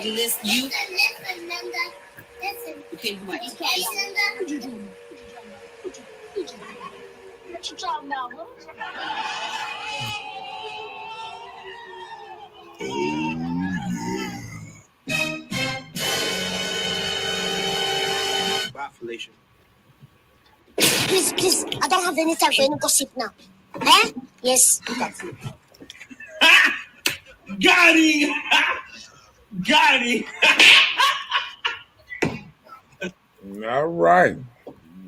listen. You okay? What? Bye, Felicia. Please, I don't have any time for any gossip now. Eh? Yes, that's it. Got him! Got him! All right.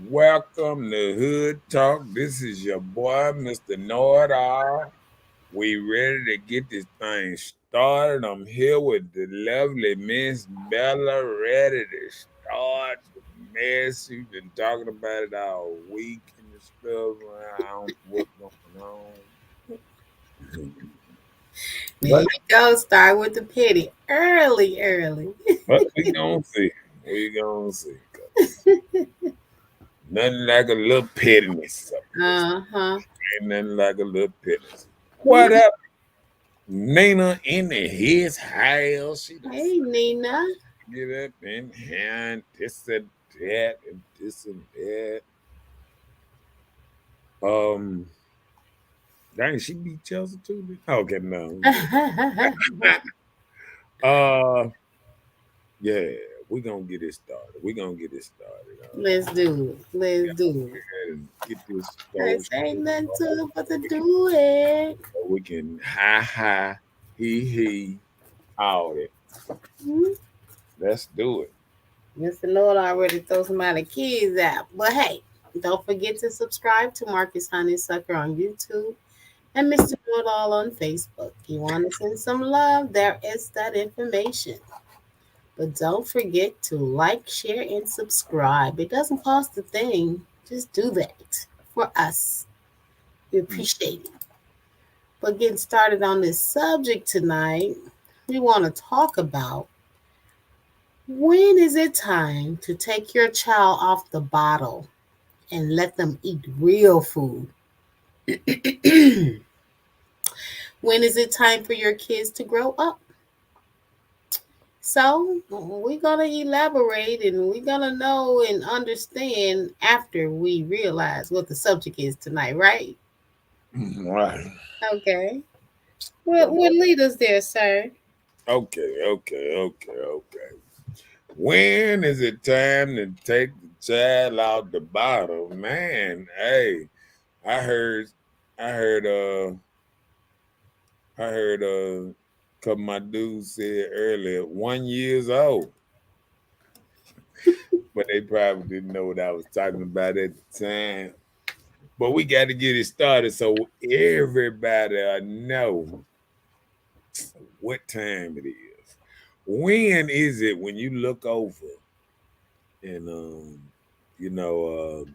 Welcome to Hood Talk. This is your boy, Mr. Know-It-All. We ready to get this thing started. I'm here with the lovely Miss Bella, ready to start the mess. We've been talking about it all week and stuff around what's going on. There you go. Start with the petty. Early. But we gonna see. We gonna see. Nothing like a little pettiness. Uh-huh. Ain't nothing like a little pettiness. What up? Nina in his house. She Hey, Nina. get up in hand, this and that, and this and that. Dang, she beat Chelsea too. Okay, no. Yeah, we're gonna get it started. Let's do it. Get this There's ain't nothing to started. it but to do it. So we can ha, he, all that. Hmm? Let's do it. Mr. Lord already throw some of the kids out. But hey, don't forget to subscribe to Marcus Honeysucker on YouTube and Mr. Lord All on Facebook. You want to send some love, there is that information. But don't forget to like, share, and subscribe. It doesn't cost a thing. Just do that for us. We appreciate it. But getting started on this subject tonight, we want to talk about when is it time to take your child off the bottle and let them eat real food? When is it time for your kids to grow up? So we're going to elaborate and we're going to know and understand after we realize what the subject is tonight, right? Right. Okay. What lead us there, sir? Okay. When is it time to take the child out the bottle? Man, hey, I heard a couple of my dudes said earlier, 1 years old. But they probably didn't know what I was talking about at the time. But we got to get it started so everybody know what time it is. When is it when you look over and you know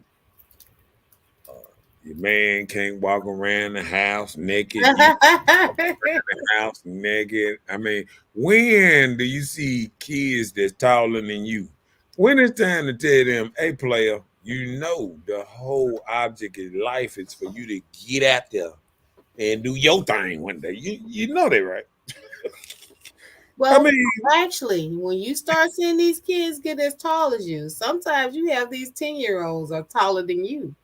your man can't walk around the house naked, you walk around the house naked. I mean, when do you see kids that's taller than you? When it's time to tell them, hey player, you know the whole object of life is for you to get out there and do your thing one day. You know that, right? I Well, mean, actually, when you start seeing these kids get as tall as you, sometimes you have these 10-year-olds are taller than you.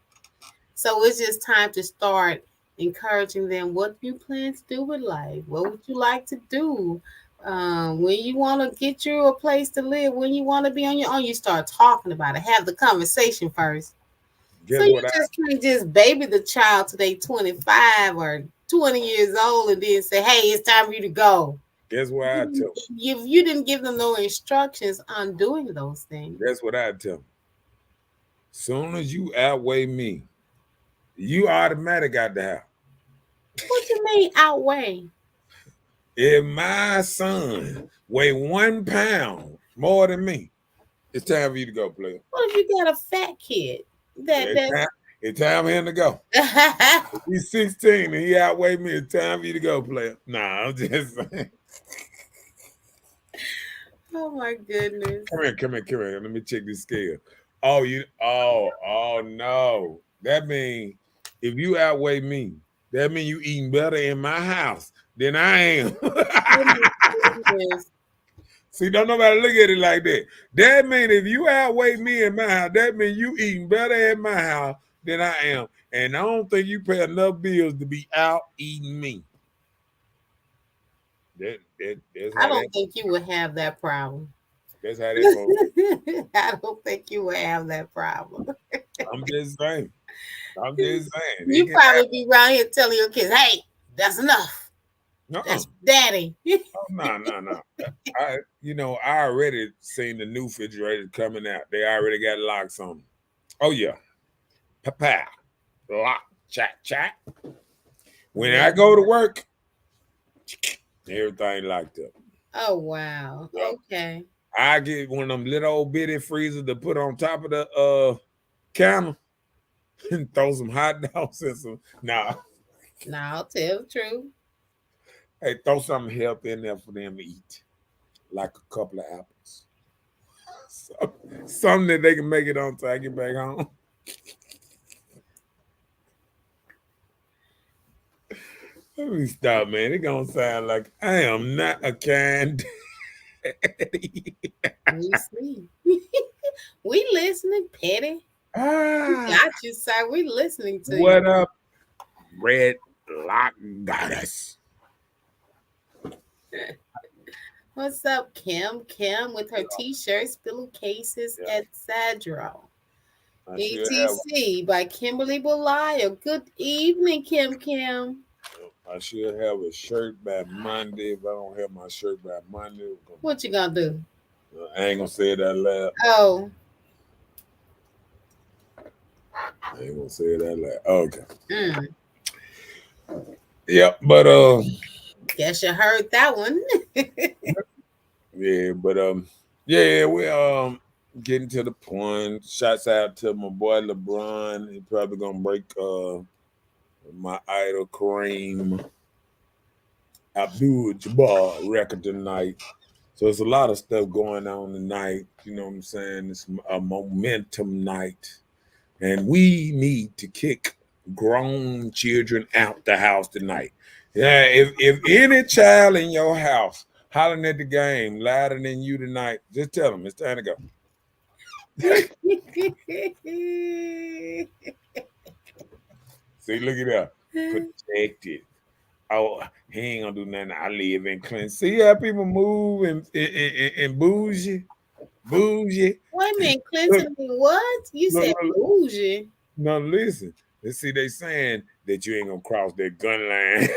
So it's just time to start encouraging them what you plan to do with life. What would you like to do? When you want to get you a place to live, when you want to be on your own, you start talking about it. Have the conversation first. So guess you what I just can't just baby the child till they 25 or 20 years old and then say, hey, it's time for you to go. guess what I tell 'em? You didn't give them no instructions on doing those things. Guess what I tell 'em? Soon as you outweigh me, you automatic out the house. What you mean outweigh? If my son weigh 1 pound more than me, it's time for you to go, player. What if you got a fat kid? It's time for him to go. He's 16 and he outweigh me. It's time for you to go, player. Nah, I'm just saying. Oh my goodness. Come here. Let me check this scale. Oh no. That means if you outweigh me, that means you eating better in my house than I am. Oh my goodness. See, don't nobody look at it like that. That mean if you outweigh me in my house, that mean you eating better at my house than I am. And I don't think you pay enough bills to be out eating me. That's I how don't think you would have that problem. that's how that I don't think you would have that problem. I'm just saying. I'm just saying. You probably be around here telling your kids, "Hey, that's enough. That's daddy." No. I already seen the new refrigerator coming out. They already got locks on them. Oh yeah. Papa. Lock. Chat. When I go to work, everything locked up. Oh wow. Okay. I get one of them little old bitty freezers to put on top of the counter and throw some hot dogs in some. Now tell the truth. Hey, throw something healthy in there for them to eat, like a couple of apples. Something that they can make it on till I get back home. Let me stop, man. It's gonna sound like I am not a kind daddy. We see. We listening, Petty. Got you, sir. We listening to What you. up, Red Lock Goddess? What's up, Kim? Kim with her t-shirts, pillowcases, etc. ETC by Kimberly Belial. Good evening, Kim. I should have a shirt by Monday. If I don't have my shirt by Monday, what you gonna do? I ain't gonna say it out loud. Oh. I ain't gonna say it out loud. Okay. Yep, but guess you heard that one. Yeah, but we're getting to the point. Shouts out to my boy LeBron. He's probably gonna break my idol Kareem Abdul-Jabbar record tonight. So there's a lot of stuff going on tonight. You know what I'm saying? It's a momentum night. And we need to kick grown children out the house tonight. Yeah, if any child in your house hollering at the game louder than you tonight, just tell them it's time to go. See, look at that. Protected. Oh, he ain't gonna do nothing. I live in Clinton. See how people move and bougie? Bougie. Wait a minute, Clinton, what? You said bougie. No, listen. Let's see, they saying that you ain't gonna cross that gun line.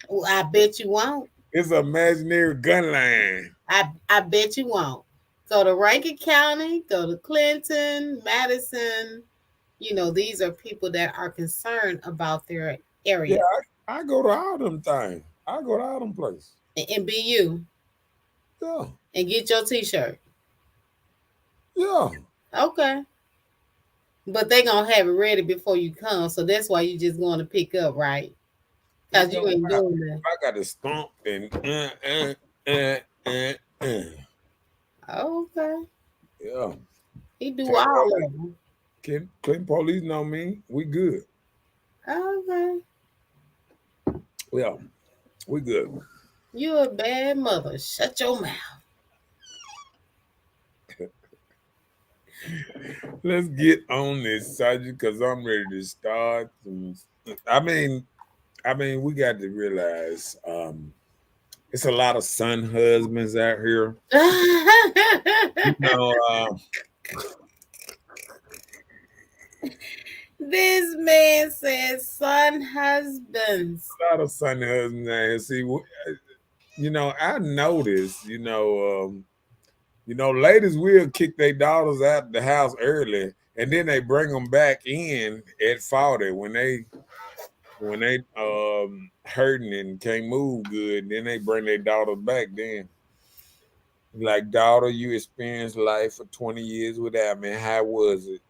Well, I bet you won't. It's an imaginary gun line. I bet you won't. Go to Rankin County, go to Clinton, Madison. You know, these are people that are concerned about their area. Yeah, I go to all them things. I go to all them places. And be you. Yeah. And get your t-shirt. Yeah. Okay. But they gonna have it ready before you come, so that's why you just going to pick up, right? Because you ain't doing that. I got to stomp and Oh, okay. Yeah. He do all of them. Clinton police know me. We good. Okay. Yeah. We good. You a bad mother. Shut your mouth. Let's get on this subject because I'm ready to start. I mean, we got to realize it's a lot of son husbands out here. You know, this man says son husbands. A lot of son husbands out here. See, you know, I noticed, ladies will kick their daughters out the house early, and then they bring them back in at 40 when they hurting and can't move good. Then they bring their daughters back. Then, like, daughter, you experienced life for 20 years without me. How was it?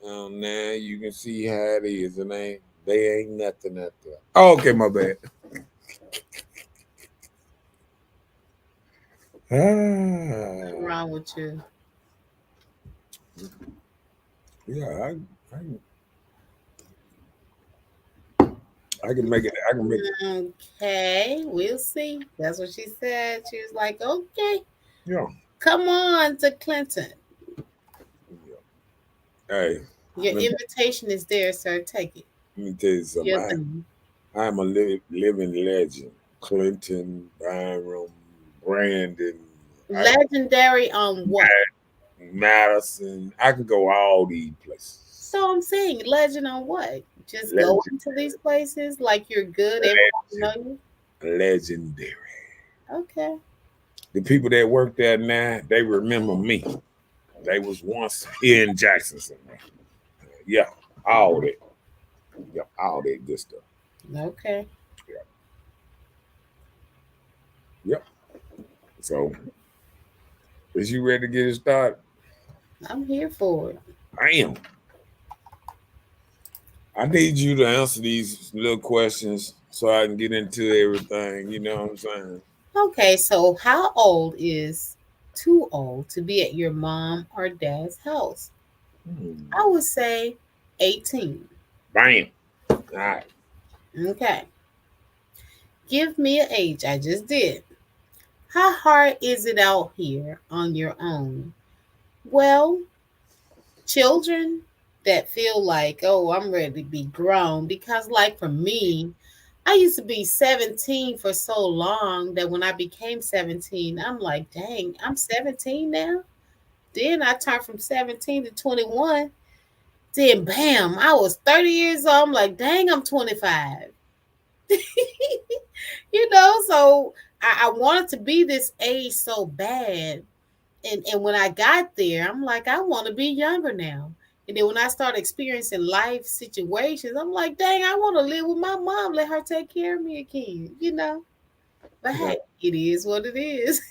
Now you can see how it is, and they ain't nothing out there. Oh, okay, my bad. What's wrong with you? Yeah, I can make it. I can make it. Okay, we'll see. That's what she said. She was like, okay, Yeah. Come on to Clinton. Yeah. Hey, Your let me, invitation is there, sir. Take it. let me tell you something. Yes, ma'am. I'm a living legend. Clinton, Byram, Brandon, I, Legendary on what? Madison. I can go all these places. So I'm saying legend on what? Just go Legend, into these places like you're good. Everybody know you. legendary. Okay. The people that work there now, they remember me. They was once here in Jackson somewhere. Yeah, all that. Yeah, all that good stuff. Okay. Yeah. Yep. So, is you ready to get it started? I'm here for it. I am. I need you to answer these little questions so I can get into everything. You know what I'm saying? Okay, so how old is too old to be at your mom or dad's house? Hmm. I would say 18. Bam. All right. Okay. Give me an age. I just did. How hard is it out here on your own? Well, children that feel like, oh, I'm ready to be grown. Because, like, for me, I used to be 17 for so long that when I became 17, I'm like, dang, I'm 17 now? Then I turned from 17 to 21. Then, bam, I was 30 years old. I'm like, dang, I'm 25. So I wanted to be this age so bad. And when I got there, I'm like, I want to be younger now. And then when I started experiencing life situations, I'm like, dang, I want to live with my mom, let her take care of me again. But Yeah. hey, it is what it is.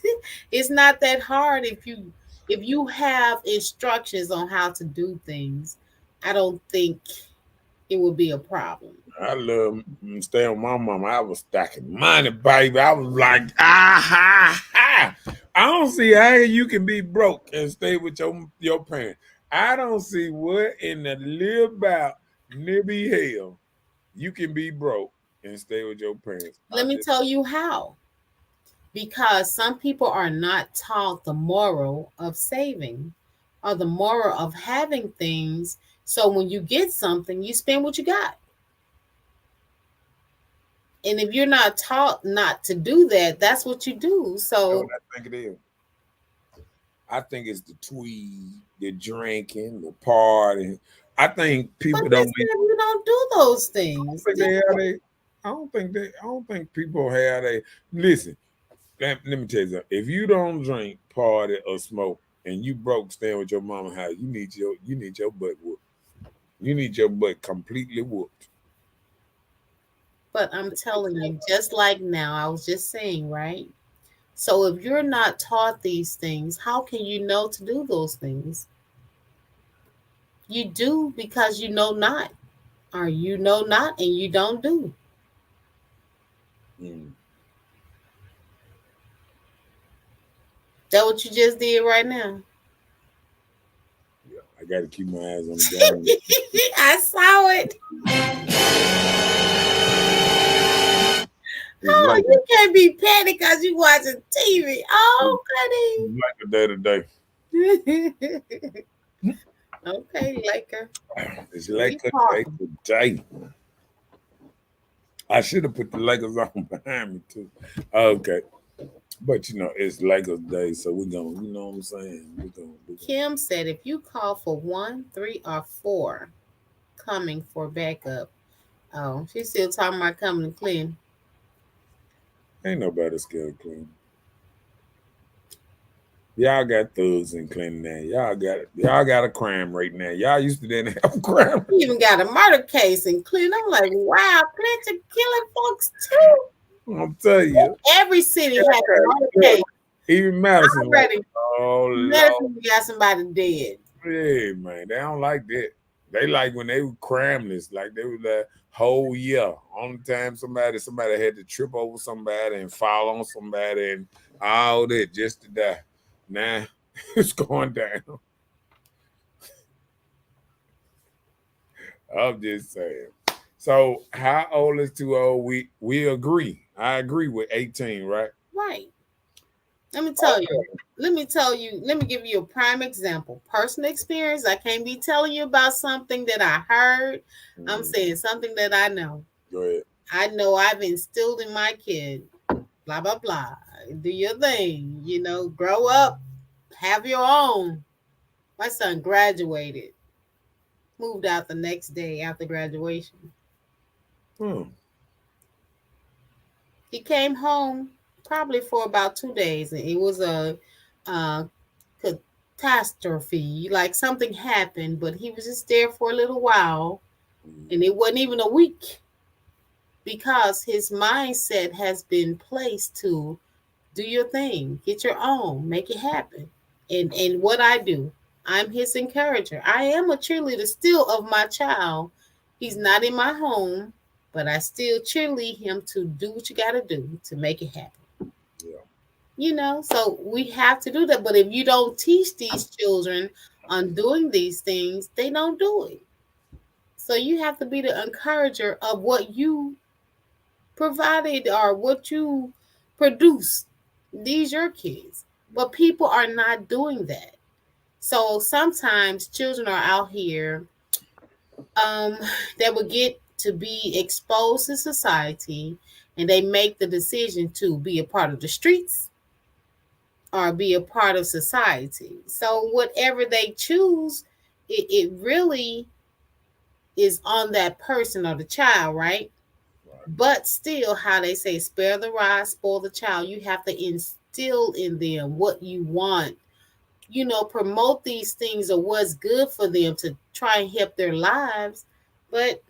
It's not that hard if you have instructions on how to do things. I don't think it would be a problem. I love staying with my mama. I was stacking money, baby. I was like, ah ha ha. I don't see how you can be broke and stay with your parents. I don't see what in the live about nibby hell you can be broke and stay with your parents. Let me tell you how. Because some people are not taught the moral of saving or the moral of having things. So when you get something, you spend what you got. And if you're not taught not to do that, that's what you do. You know what So, I think it is? I think it's the tweed, the drinking, the party. I think but people listen, don't. if you don't do those things, Think they have they. I don't think people have they. Listen, let me tell you something. If you don't drink, party, or smoke, and you broke staying with your mama house, you need your butt whooped. You need your butt completely whooped. but I'm telling you, just like now, I was just saying, right? So if you're not taught these things, how can you know to do those things? You do because you know not, or you know not and you don't do. Mm. That what you just did right now? Yeah, I got to keep my eyes on the game. I saw it. It's Oh, like you can't be petty because you watching TV. Oh, a day to day. Cuddy. Okay, Laker. It's We like a day talking. to day. I should have put the Lakers on behind me too. Okay. But it's Lakers day, so we're gonna, you know what I'm saying? We're gonna. Kim said if you call for 1, 3, or 4 coming for backup. Oh, she's still talking about coming to clean. Ain't nobody scared of Cleveland. Y'all got thugs in Clinton now. Y'all got a crime rate now. Y'all used to didn't have a crime. He even got a murder case in Clinton. I'm like, wow, Clinton killing folks too. I'm telling you. Every city has a murder case. Even Madison. Like, Already. oh Lord. Medicine got somebody dead. Yeah, man. They don't like that. They like when they were crimeless, like they were the whole year. Only time somebody had to trip over somebody and fall on somebody and all that just to die. Nah, it's going down. I'm just saying. So how old is too old? We agree. I agree with 18, right? Right. Let me tell you. Let me give you a prime example. Personal experience. I can't be telling you about something that I heard. I'm saying something that I know. Go ahead. I know I've instilled in my kid, blah, blah, blah. Do your thing, grow up, have your own. My son graduated, moved out the next day after graduation. Hmm. He came home probably for about 2 days, and it was a catastrophe. Like something happened, but he was just there for a little while, and it wasn't even a week because his mindset has been placed to do your thing, get your own, make it happen. And what I do, I'm his encourager. I am a cheerleader still of my child. He's not in my home, but I still cheerlead him to do what you got to do to make it happen. Yeah. So we have to do that. But if you don't teach these children on doing these things, they don't do it. So you have to be the encourager of what you provided or what you produce. These your kids. But people are not doing that. So sometimes children are out here that will get to be exposed to society, and they make the decision to be a part of the streets or be a part of society. So whatever they choose, it really is on that person or the child, right? But still, how they say, spare the rod, spoil the child. You have to instill in them what you want. Promote these things or what's good for them to try and help their lives. But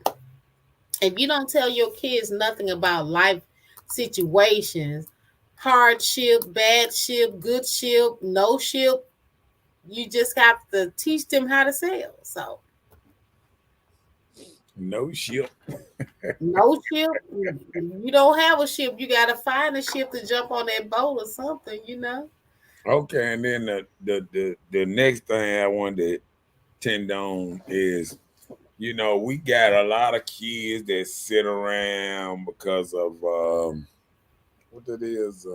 if you don't tell your kids nothing about life situations, hardship, bad ship, good ship, no ship, you just have to teach them how to sail. So No ship. no ship, you don't have a ship. You got to find a ship to jump on that boat or something. Okay, and then the next thing I wanted to tend on is, we got a lot of kids that sit around because of what it is.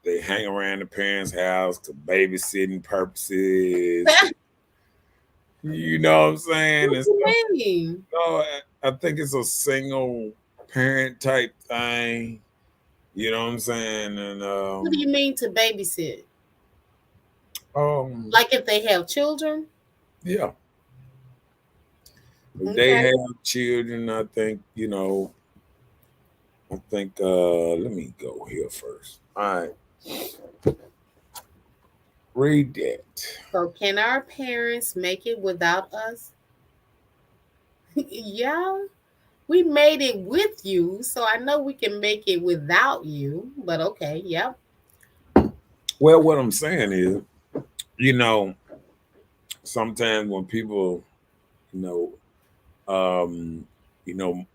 They hang around the parents' house to babysitting purposes. You know what I'm saying? What And you stuff. mean? No, I think it's a single parent type thing. You know what I'm saying? And What do you mean to babysit? um, Like if they have children? yeah, if they Okay. have children, I think let me go here first. All right, read that. So can our parents make it without us? Yeah, we made it with you, so I know we can make it without you. But okay, yep. Well, what I'm saying is, you know, sometimes when people, you know, um, you know,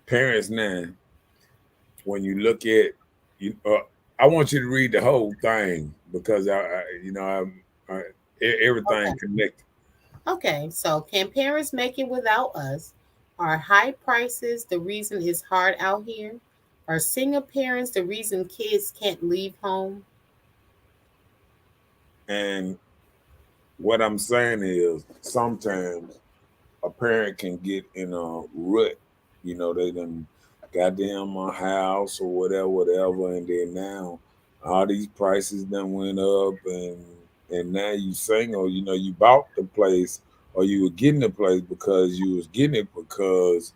parents now, when you look at, I want you to read the whole thing because everything Okay. connected. Okay, so can parents make it without us? Are high prices the reason it's hard out here? Are single parents the reason kids can't leave home? And what I'm saying is sometimes a parent can get in a rut. They done goddamn my house or whatever, and then now all these prices done went up, and now you single. You bought the place or you were getting the place because you was getting it because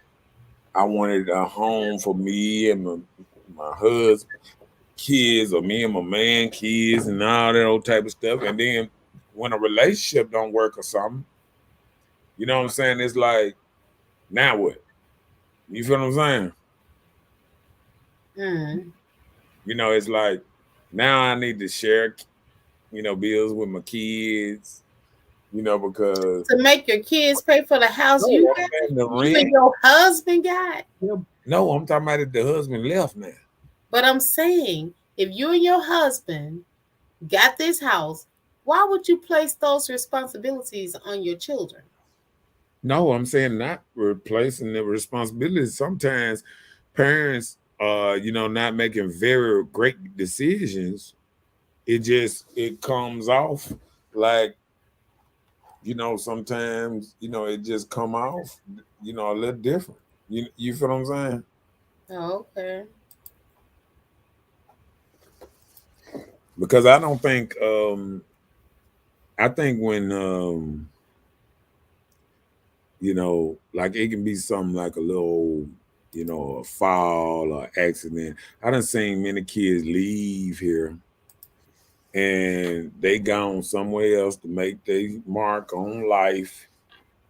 I wanted a home for me and my husband, kids, or me and my man, kids, and all that old type of stuff. And then when a relationship don't work or something, you know what I'm saying? It's like, now what? You feel what I'm saying? Mm. It's like now I need to share, bills with my kids, because To make your kids pay for the house no, you I'm got, paying the you and rent. your husband got. No, I'm talking about if the husband left now. But I'm saying, if you and your husband got this house, why would you place those responsibilities on your children? No, I'm saying not replacing the responsibilities. Sometimes parents not making very great decisions, it comes off like, sometimes, it just come off, a little different. You feel what I'm saying? Oh, okay. Because I don't think I think when like it can be something like a little, a fall or accident. I done seen many kids leave here and they gone somewhere else to make their mark on life.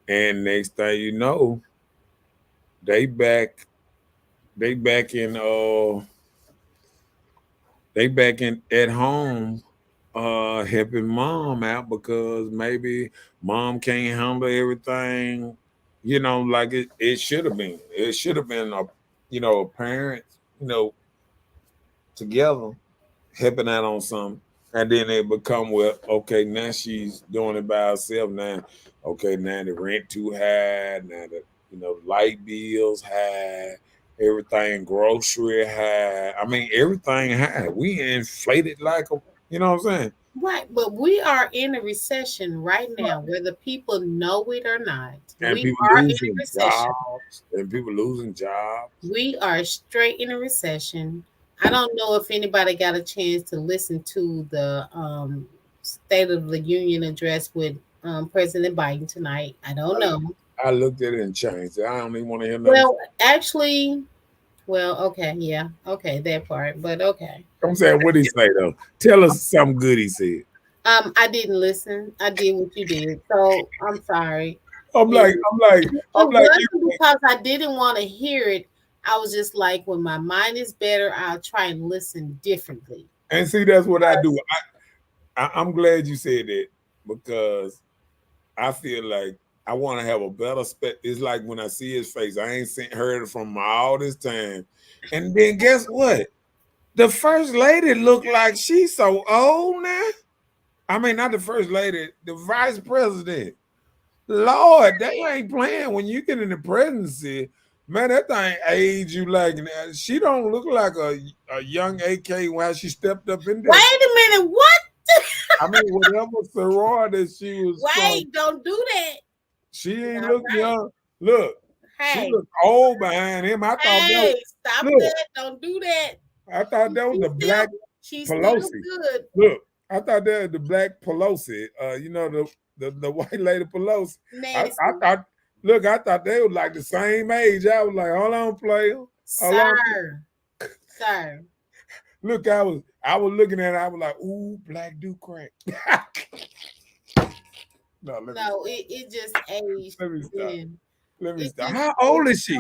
And next thing you know, they back they back in they back in at home helping mom out because maybe mom can't handle everything, like it should have been. It should have been a parents, together helping out on something. And then they become, well, okay, now she's doing it by herself now. Okay, now the rent too high, now the light bills high, everything grocery high. I mean, everything high. We inflated like a, you know what I'm saying? Right, but we are in a recession right now, whether people know it or not. And We people are in a losing recession. jobs, and people losing jobs. We are straight in a recession. I don't know if anybody got a chance to listen to the State of the Union address with President Biden tonight. I don't know. I looked at it and changed it. I don't even want to hear nothing. Well, actually, well, okay, yeah, okay, that part, but okay. I'm saying, what he say though? Tell us something good he said. I didn't listen. I did what you did, so I'm sorry. I'm You like, know, I'm like, it I'm like you. wasn't because I didn't want to hear it. I was just like, when my mind is better, I'll try and listen differently. And see, that's what I do. I'm glad you said that because I feel like I want to have a better spec. It's like when I see his face, I ain't heard it from him all this time. And then guess what? The first lady looked like she's so old now. I mean, not the first lady, the vice president. Lord, they ain't playing when you get in the presidency. Man, that thing age you like. She don't look like a young AK when she stepped up in Wait there. a minute, what? I mean, whatever sorority she was from, Wait, don't do that. she ain't Not look right. young. Look, she Hey, looked old behind him. I thought that hey, was, stop look, that. Don't do that. I thought that was She's the still, black she's still Pelosi. good. Look, I thought that was the black Pelosi. The white lady Pelosi. I Nancy. thought, look, I thought they were like the same age. I was like, hold on, player. Hold on. Sir. Look, I was looking at it, I was like, ooh, black do crack. No, let me No, stop. it just aged. Let me stop. And Let me it stop. just How aged. old is she?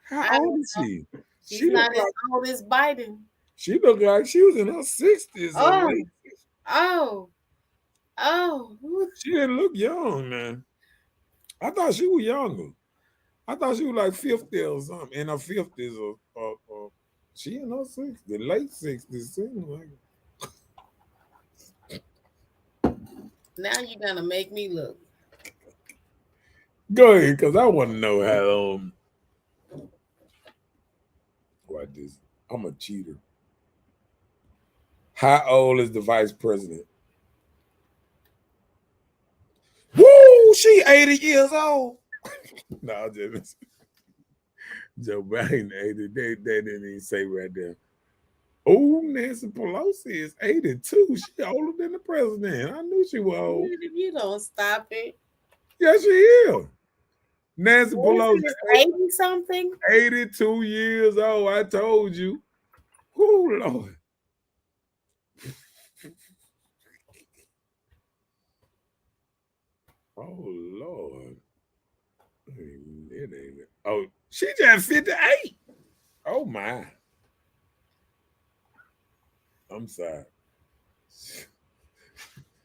How I old don't is know. she? She's She not looked as like old as Biden. she looked like she was in her 60s or Oh, late. oh, oh. She didn't look young, man. I thought she was younger. I thought she was like 50 or something, in her 50s or she in her 60s, late 60s. Seems like. Now you're gonna make me look. Go ahead, because I want to know how what this. I'm a cheater. How old is the vice president? Woo! She 80 years old. No, just Joe Biden 80. They didn't even say right there. Oh, Nancy Pelosi is 82. She older than the president. I knew she was old. If you don't stop it, Yes, she is. Nancy Pelosi, Nancy is 80 something. 82 years old. I told you. Oh, Lord. Oh, Lord. It ain't. Oh, she just 58. Oh, my. I'm sorry.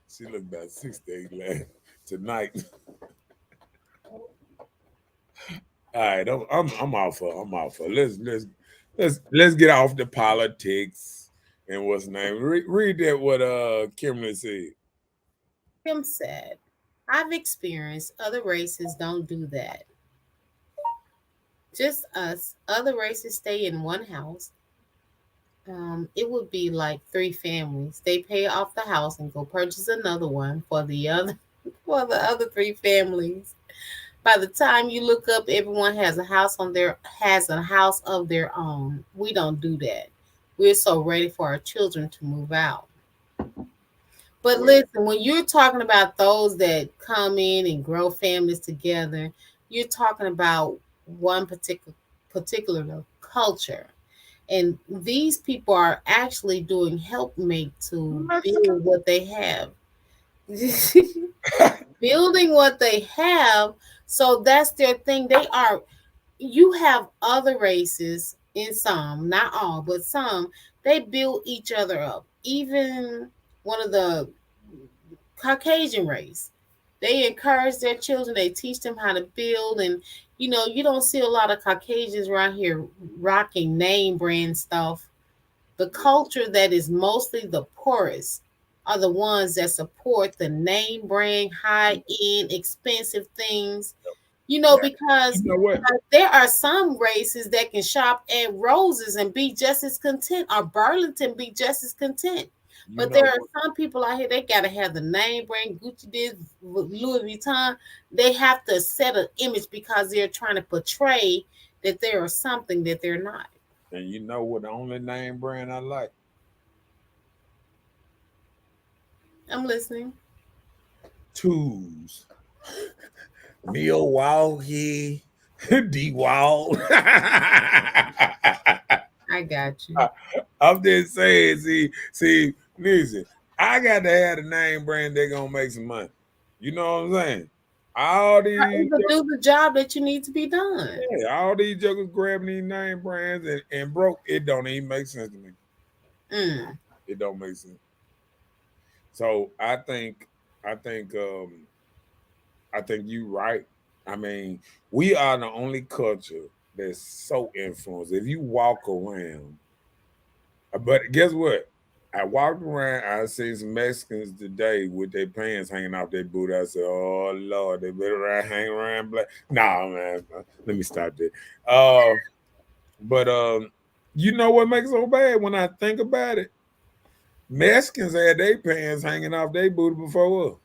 She looked about 68 last tonight. All right, I'm off her. I'm off her. Let's get off the politics and what's name. Read that what Kimberly said. Kim said, I've experienced other races don't do that. just us. Other races stay in one house. It would be like three families. They pay off the house and go purchase another one for the other for the other three families. By the time you look up, everyone has a house of their own. We don't do that. We're so ready for our children to move out. But Well, listen, when you're talking about those that come in and grow families together, you're talking about one particular culture. And these people are actually doing helpmate to Mexican. build what they have. Building what they have. So that's their thing. You have other races in some, not all, but some, they build each other up. Even one of the Caucasian race, they encourage their children, they teach them how to build. And you don't see a lot of Caucasians around here rocking name brand stuff. The culture that is mostly the poorest are the ones that support the name brand, high end, expensive things. Now, you Because know what? there are some races that can shop at Roses and be just as content, or Burlington be just as content. You But know there are what? some people out here, they gotta have the name brand, Gucci this, Louis Vuitton. They have to set an image because they're trying to portray that they are something that they're not. And you know what? The only name brand I like, I'm listening. Tools, Milwaukee, DeWalt. I got you. I'm just saying, listen, I got to have the name brand that gonna make some money. You know what I'm saying? All these, Either do the job that you need to be done. yeah, all these jokers grabbing these name brands and broke. It don't even make sense to me. Mm. It don't make sense. So I think you're right. I mean, we are the only culture that's so influenced. If you walk around, but guess what? I walked around, I seen some Mexicans today with their pants hanging off their boot. I said, "Oh Lord, they better hang around black." Nah, man, let me stop that. But you know what makes it so bad when I think about it? Mexicans had their pants hanging off their booty before us.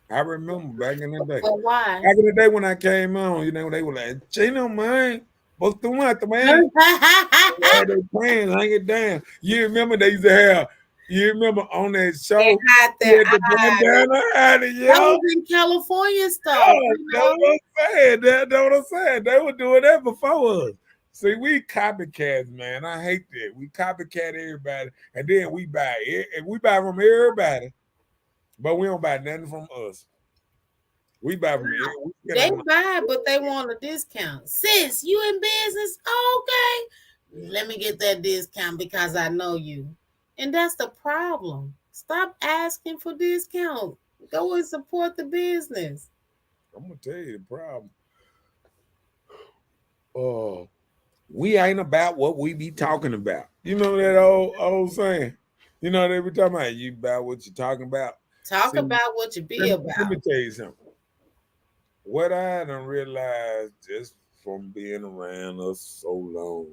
I remember back in the day. But why? Back in the day when I came on, they were like, Chino, man, what's the matter, man? They had their pants hanging down. You remember they used to have, you remember on that They show, hide he their had the eyes. bandana out of That yo. was in California stuff, Oh, you that's know. what I'm saying. That's what I'm saying. They were doing that before us. See, we copycats, man. I hate that. We copycat everybody, and then we buy it. And we buy from everybody, but we don't buy nothing from us. We buy from everybody. We spend They our money. buy, but they want a discount. Sis, you in business? Okay. Let me get that discount because I know you. And that's the problem. Stop asking for discount. Go and support the business. I'm gonna tell you the problem. Oh, we ain't about what we be talking about. You know that old saying. You know they be talking about you about what you're talking about. Talk See, about what you be let me about. tell you something. What I done realized just from being around us so long,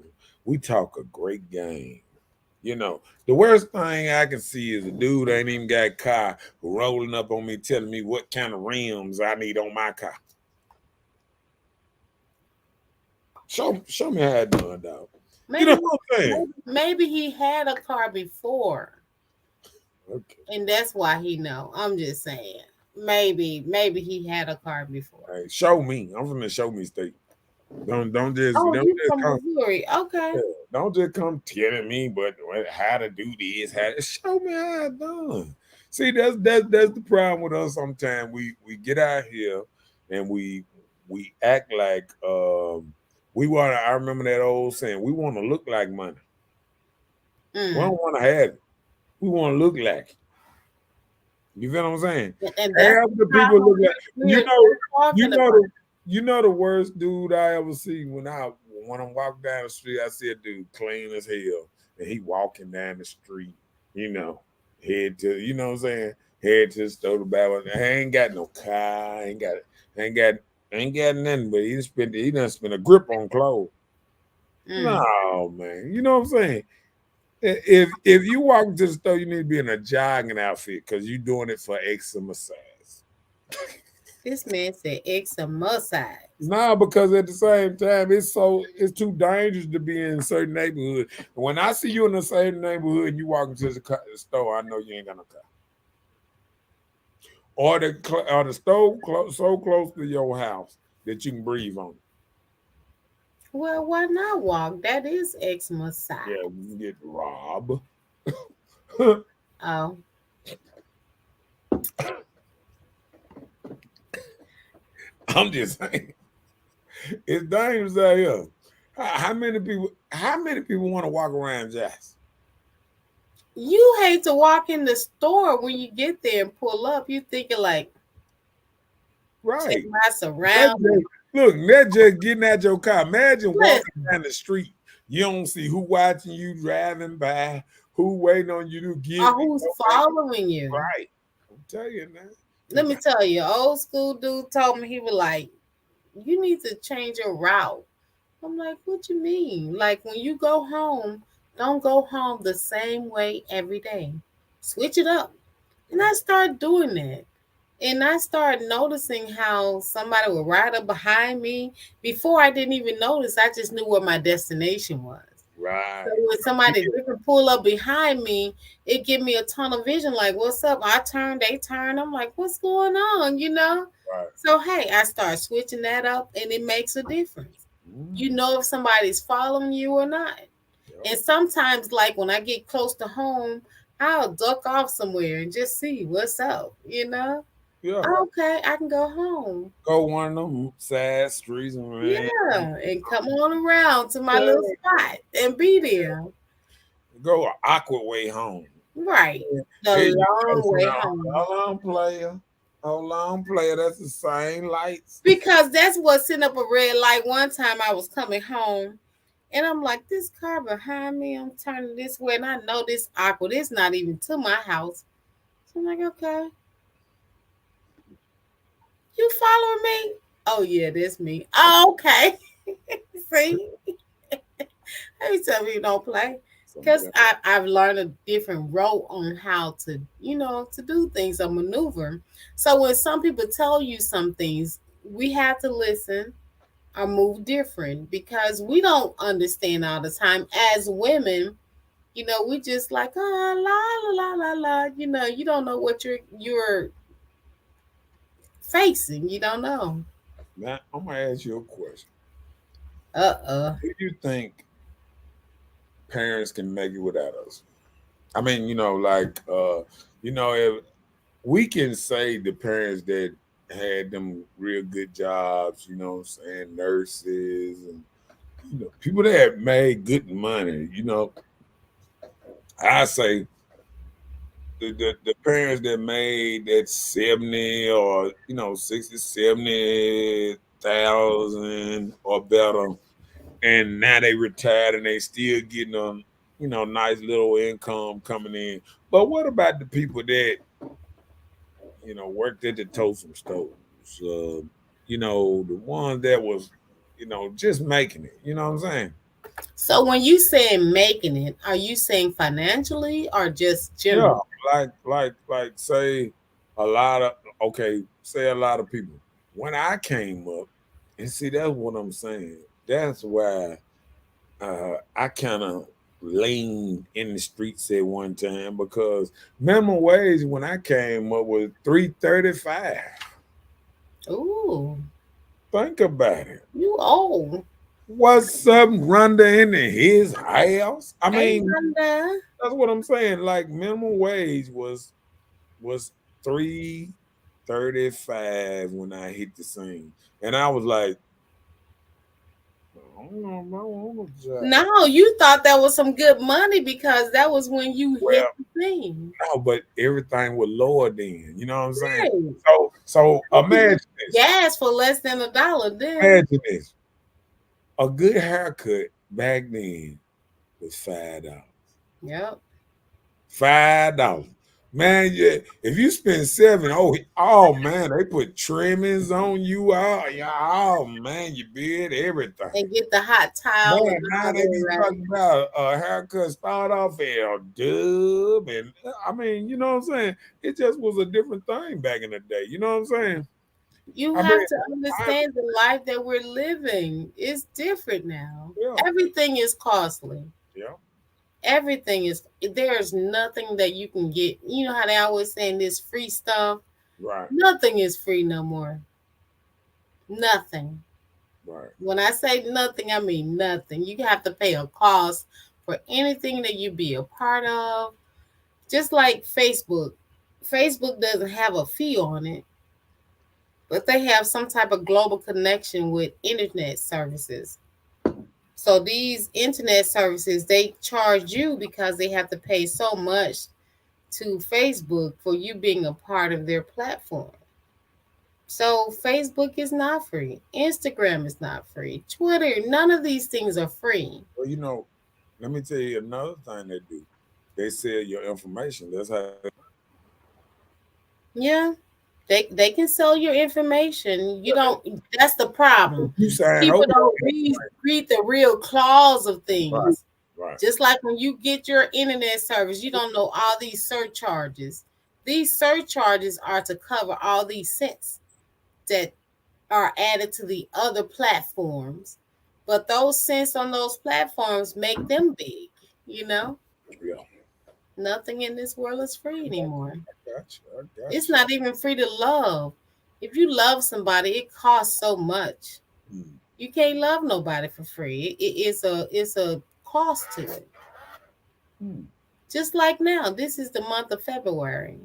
we talk a great game. The worst thing I can see is a dude ain't even got a car rolling up on me telling me what kind of rims I need on my car. Show me how it done, dog. You know Maybe what I'm saying? maybe he had a car before. Okay. And that's why he know. I'm just saying. Maybe he had a car before. Hey, show me. I'm from the show me state. Don't just Oh, don't you just from come. Missouri. Okay. Yeah, don't just come telling me but how to do this. Show me how it's done. See, that's the problem with us. Sometimes we get out here and we act like we want to. I remember that old saying. We want to look like money. We Mm. don't want to have it. We want to look like it. You feel what I'm saying? And that's Half the the people problem look like you we're know. You talking know about. the worst dude I ever see when I walk down the street, I see a dude clean as hell, and he walking down the street, head to what I'm saying, head to the store to buy one. I ain't got no car, ain't got Ain't got nothing, but he done spent a grip on clothes. Mm. No, man. You know what I'm saying? If you walk into the store, you need to be in a jogging outfit because you're doing it for exercise. This man said exercise. No, because at the same time, it's too dangerous to be in certain neighborhoods. When I see you in the same neighborhood and you walk into the store, I know you ain't got no car. Or the store so close to your house that you can breathe on it. Well, why not walk? That is exercise. Yeah, you can get robbed. Oh, I'm just saying, it's dangerous out here. How many people want to walk around Jackson? you hate to walk in the store when you get there and pull up. You thinking like, check Right. my That's surroundings. that's just getting out your car. Imagine walking Listen, down the street. You don't see who watching you driving by, who waiting on you to get or who's following you? right. I'm telling you now. Let me tell you, old school dude told me, he was like, you need to change your route. I'm like, what you mean? Like, when you go home, don't go home the same way every day. Switch it up. And I started doing that. And I started noticing how somebody would ride up behind me. Before I didn't even notice, I just knew where my destination was. Right. So when somebody different pull up behind me, it give me a ton of vision. Like, what's up? I turn, they turn. I'm like, what's going on? Right. So hey, I start switching that up, and it makes a difference. You know if somebody's following you or not. And sometimes, like when I get close to home, I'll duck off somewhere and just see what's up. Yeah. Okay, I can go home. Go one of them side streets and man. Yeah, and come on around to my little spot and be there. Go an awkward way home. Right. Hey, The long way home. Hold on, player. Hold on, player. That's the same lights. Because that's what sent up a red light. One time I was coming home and I'm like, this car behind me, I'm turning this way, and I know this awkward. It's not even to my house. So I'm like, okay. You following me? Oh yeah, that's me. Oh, okay. See? Every time you don't play. Because I've learned a different role on how to, to do things or maneuver. So when some people tell you some things, we have to listen or move different because we don't understand all the time. As women, we just like, oh, la la la la la. You don't know what you're facing. You don't know. Now, I'm gonna ask you a question. Do you think parents can make it without us? I mean, if we can say the parents that had them real good jobs, saying nurses and people that made good money, I say the parents that made that 70 or 60, 70,000 or better, and now they retired and they still getting a nice little income coming in. But what about the people that worked at the toaster stores? The ones that was just making it. You know what I'm saying? So when you saying making it, are you saying financially or just general? Yeah, like say a lot of people. When I came up, and see that's what I'm saying. That's why I kind of leaned in the streets at one time because minimum wage when I came up was $3.35. Ooh, Think about it. you old. What's up, Rhonda in his house? I Hey, mean, Rhonda. that's what I'm saying. Like minimum wage was $3.35 when I hit the scene, and I was like, I don't know, I want a job. No, you thought that was some good money because that was when you hit Well, the thing. no, but everything was lower then. You know what I'm saying? Right. So imagine this. Gas for less than $1 then. Imagine this. A good haircut back then was $5. Yep. $5. Man, yeah, if you spend seven, oh man, they put trimmings on you. Oh man, your beard, everything. And get the hot towel Man, and now all they be that, right? talking about a haircut start off L dub, and I mean, you know what I'm saying? It just was a different thing back in the day. You know what I'm saying? You I have mean, to I understand the life that we're living. It's different now. yeah, Everything is costly. yeah, Everything is, there's nothing that you can get. You know how they always saying this free stuff? right, Nothing is free no more. Nothing. right. When I say nothing, I mean nothing. You have to pay a cost for anything that you be a part of. Just like Facebook. Facebook doesn't have a fee on it, but they have some type of global connection with internet services. So these internet services, they charge you because they have to pay so much to Facebook for you being a part of their platform. So Facebook is not free. Instagram is not free. Twitter, none of these things are free. Well, let me tell you another thing they do. They sell your information. That's how Yeah. They can sell your information. You don't, that's the problem. you sign People over. don't read the real clause of Right, things. right. Just like when you get your internet service, you don't know all these surcharges. These surcharges are to cover all these cents that are added to the other platforms. But those cents on those platforms make them big, you know? Yeah, Nothing in this world is free anymore. gotcha. I It's got not even free to love. If you love somebody, it costs so much. you. You can't love nobody for free. It's a cost to it. Hmm. Just like now, this is the month of February.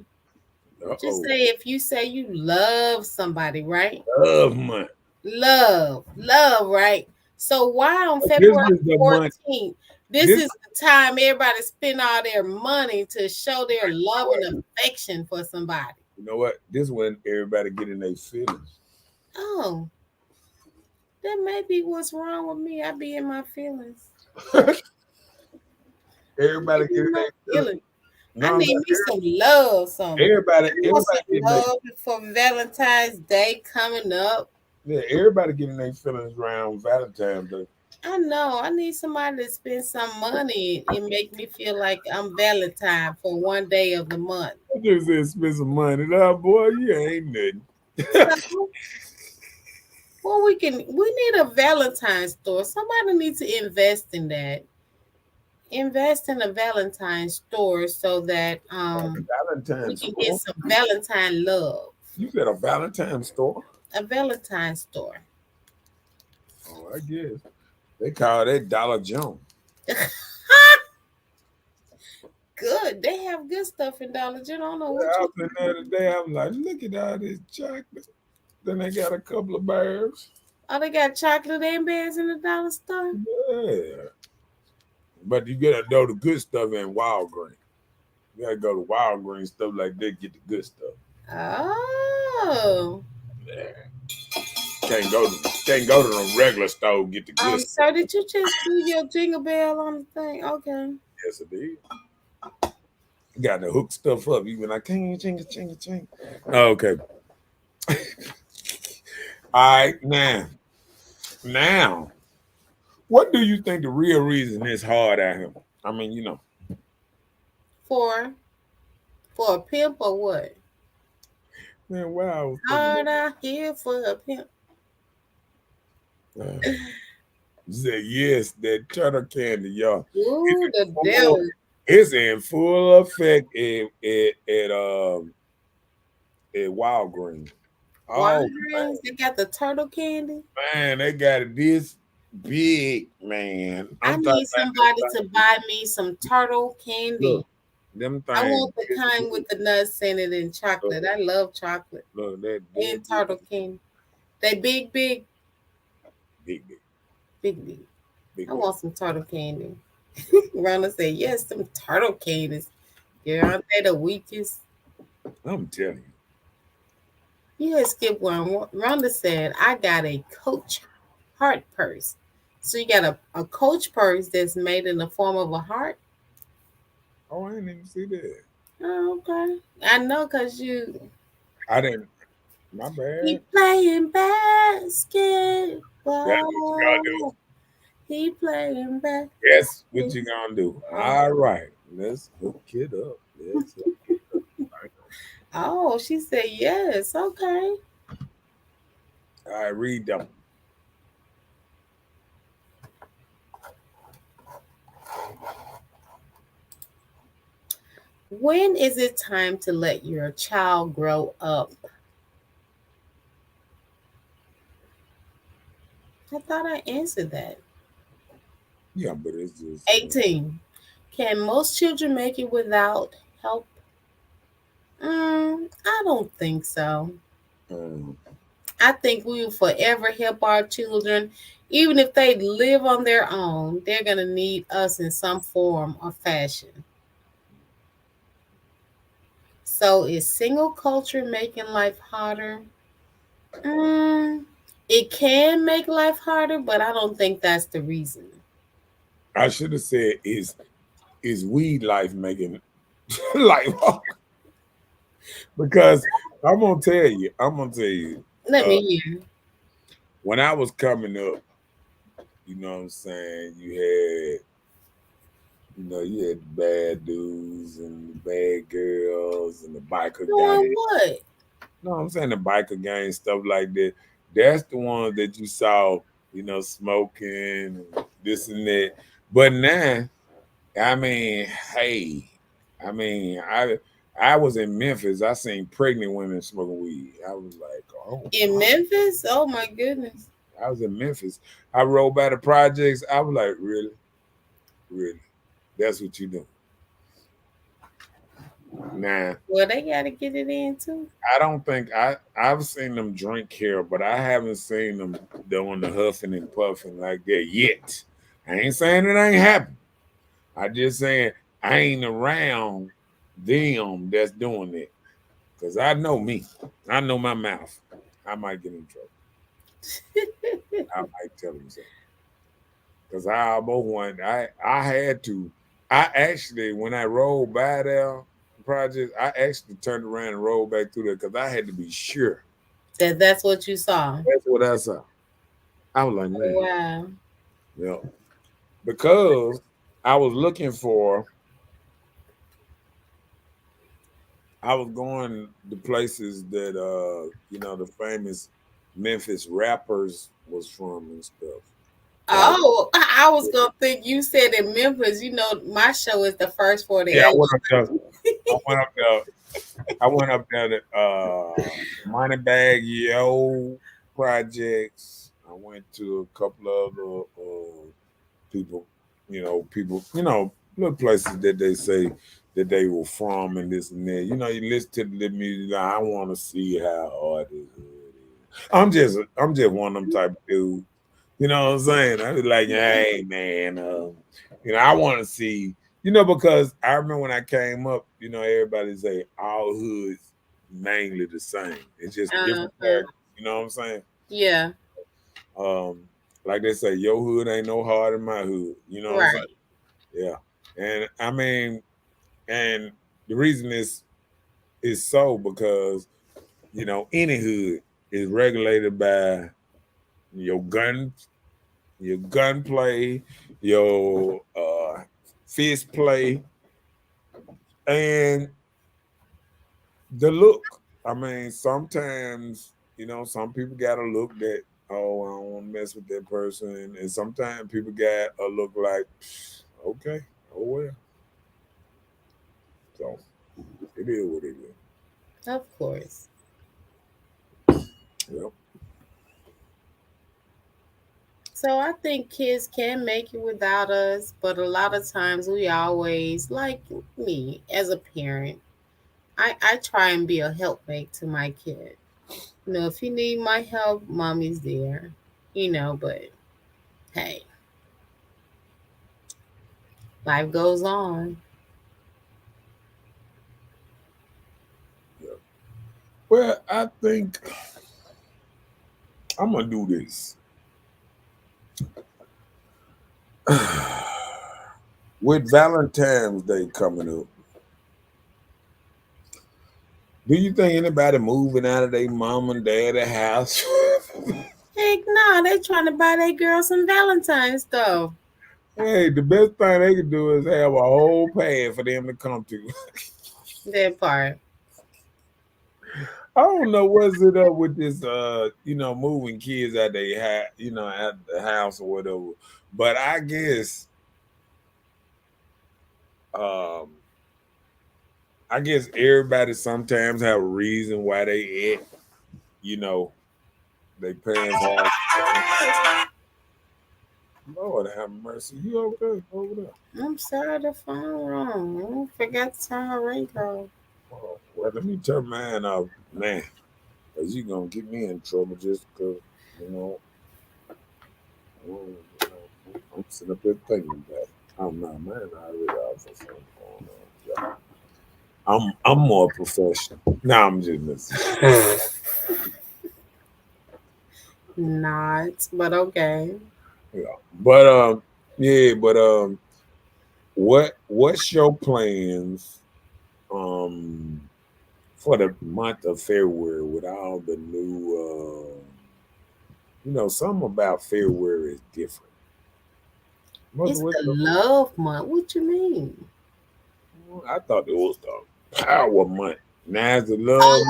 Just Uh-oh. say if you say you love somebody, right? Love month. Love, right? So why on This February is the month. 14th, this This is the time everybody spend all their money to show their love and affection for somebody. you know what? This when everybody get in their feelings. Oh, that may be what's wrong with me. I be in my feelings. Everybody get in My their feelings. feelings. I No, need me some love, some. everybody, I want some get in love for Valentine's Day coming up. everybody getting their feelings around Valentine's Day. I know. I need somebody to spend some money and make me feel like I'm Valentine for one day of the month. I just said spend some money. Nah, boy, you ain't nothing. So, well, we need a Valentine store. Somebody needs to invest in that. Invest in a Valentine store so that we Valentine's can get store. some Valentine love. You said a Valentine's store? A Valentine store. Oh, I guess. They call that Dollar Jones. Good. They have good stuff in Dollar General. I don't know I what was in there today. I'm like, look at all this chocolate. Then they got a couple of bears. Oh, they got chocolate and bears in the dollar store. Yeah. But you gotta know the good stuff in Walgreens. You gotta go to Walgreens, stuff like that, get the good stuff. Oh. Yeah. Can't go to the regular store, get the good stuff. Sir, did you just do your jingle bell on the thing? Okay. Yes, it is. You got to hook stuff up. You be like, ching. Okay. All right, now, what do you think the real reason is hard out here? I mean, For a pimp or what? man, wow. Hard out here for a pimp. You said yes, that turtle candy, y'all. Ooh, the devil. It's in full effect at Walgreens. Oh Walgreens, they got the turtle candy. man, they got it this big, man. I need somebody to buy me some turtle candy. Look, them things. I want the kind with the nuts in it and chocolate. I love chocolate. Look, that And turtle candy. They big. big. I want some turtle candy. Rhonda said, yes, some turtle candies. Yeah, aren't they the weakest? I'm telling you. You had skipped one. Rhonda said, I got a Coach heart purse. So you got a Coach purse that's made in the form of a heart? Oh, I didn't even see that. Oh, okay. I know because I didn't. My he bad. playing That's what you gotta do. basketball. He playing That's what basketball. you gonna do. All right. Let's hook it up. Let's hook it up. Oh, she said yes. Okay. All right, read them. When is it time to let your child grow up? I thought I answered that. Yeah, but it's just 18. Can most children make it without help? I don't think so. um, I think we will forever help our children. Even if they live on their own, they're going to need us in some form or fashion. So, is single culture making life harder? Mm, it can make life harder, but I don't think that's the reason. I should have said is weed life making life hard? Because I'm gonna tell you, Let uh, me hear. when I was coming up, you know what I'm saying, you had the bad dudes and the bad girls and the biker Doing gang. what? No, I'm saying the biker gang, stuff like that. That's the ones that you saw, smoking and this and that. But now, I mean, hey, I mean, I was in Memphis. I seen pregnant women smoking weed. I was like, oh In my. Memphis? Oh my goodness. I was in Memphis. I rode by the projects. I was like, really, really, that's what you do. Nah, Well, they got to get it in too. I don't think I've seen them drink here, but I haven't seen them doing the huffing and puffing like that yet. I ain't saying it ain't happening. I just saying I ain't around them that's doing it. Cause I know me. I know my mouth. I might get in trouble. I might tell them something. Cause I almost went. I had to. I actually when I rolled by there project, I actually turned around and rolled back through there because I had to be sure. That's what you saw. That's what I saw. I was like, Oh, man, wow. yeah. Because I was looking for, I was going to places that, the famous Memphis rappers was from and stuff. Like, Oh, I was gonna think you said in Memphis. You know, my show is the first yeah, 48. I went up there. I went up there to Moneybag Yo projects. I went to a couple of other people, little places that they say that they were from and this and that. You listen to the music. Like, I want to see how hard this hood is. I'm just one of them type of dude. You know what I'm saying? I was like, hey man, I want to see. Because I remember when I came up, everybody say all hoods mainly the same. It's just different Uh-huh. characters. You know what I'm saying? Yeah, Um, like they say, your hood ain't no harder than my hood. You know what I'm saying? right. Yeah. And I mean, and the reason is so because any hood is regulated by your gunplay, your fist play, and the look. I mean, sometimes some people got a look that I don't want to mess with that person, and sometimes people got a look like okay, oh well. So it is what it is. Of course. Yep. So I think kids can make it without us, but a lot of times we always, like me as a parent, I try and be a helpmate to my kid. If you need my help, mommy's there. But hey, life goes on. Yep. Well, I think I'm gonna do this. With Valentine's Day coming up, Do you think anybody moving out of their mom and daddy house? Heck no, they trying to buy their girl some Valentine's stuff. Hey, the best thing they can do is have a whole pad for them to come to. That part. I don't know what's it up with this moving kids out out the house or whatever. But um I guess everybody sometimes have a reason why they they parents have. Lord have mercy. You okay over there? I'm sorry, the phone wrong. I forgot to turn my ringtone. Oh, well, let me turn mine off, man. Cause you gonna get me in trouble just cause you know. I'm sitting up there thinking that. Oh no, man, I already off for something going on. Yeah. I'm more professional. Nah, I'm just messing. Not, but okay. Yeah. But what's your plans for the month of February with all the new something about February is different. It's the love month. What you mean? I thought it was the power month. Now it's the love.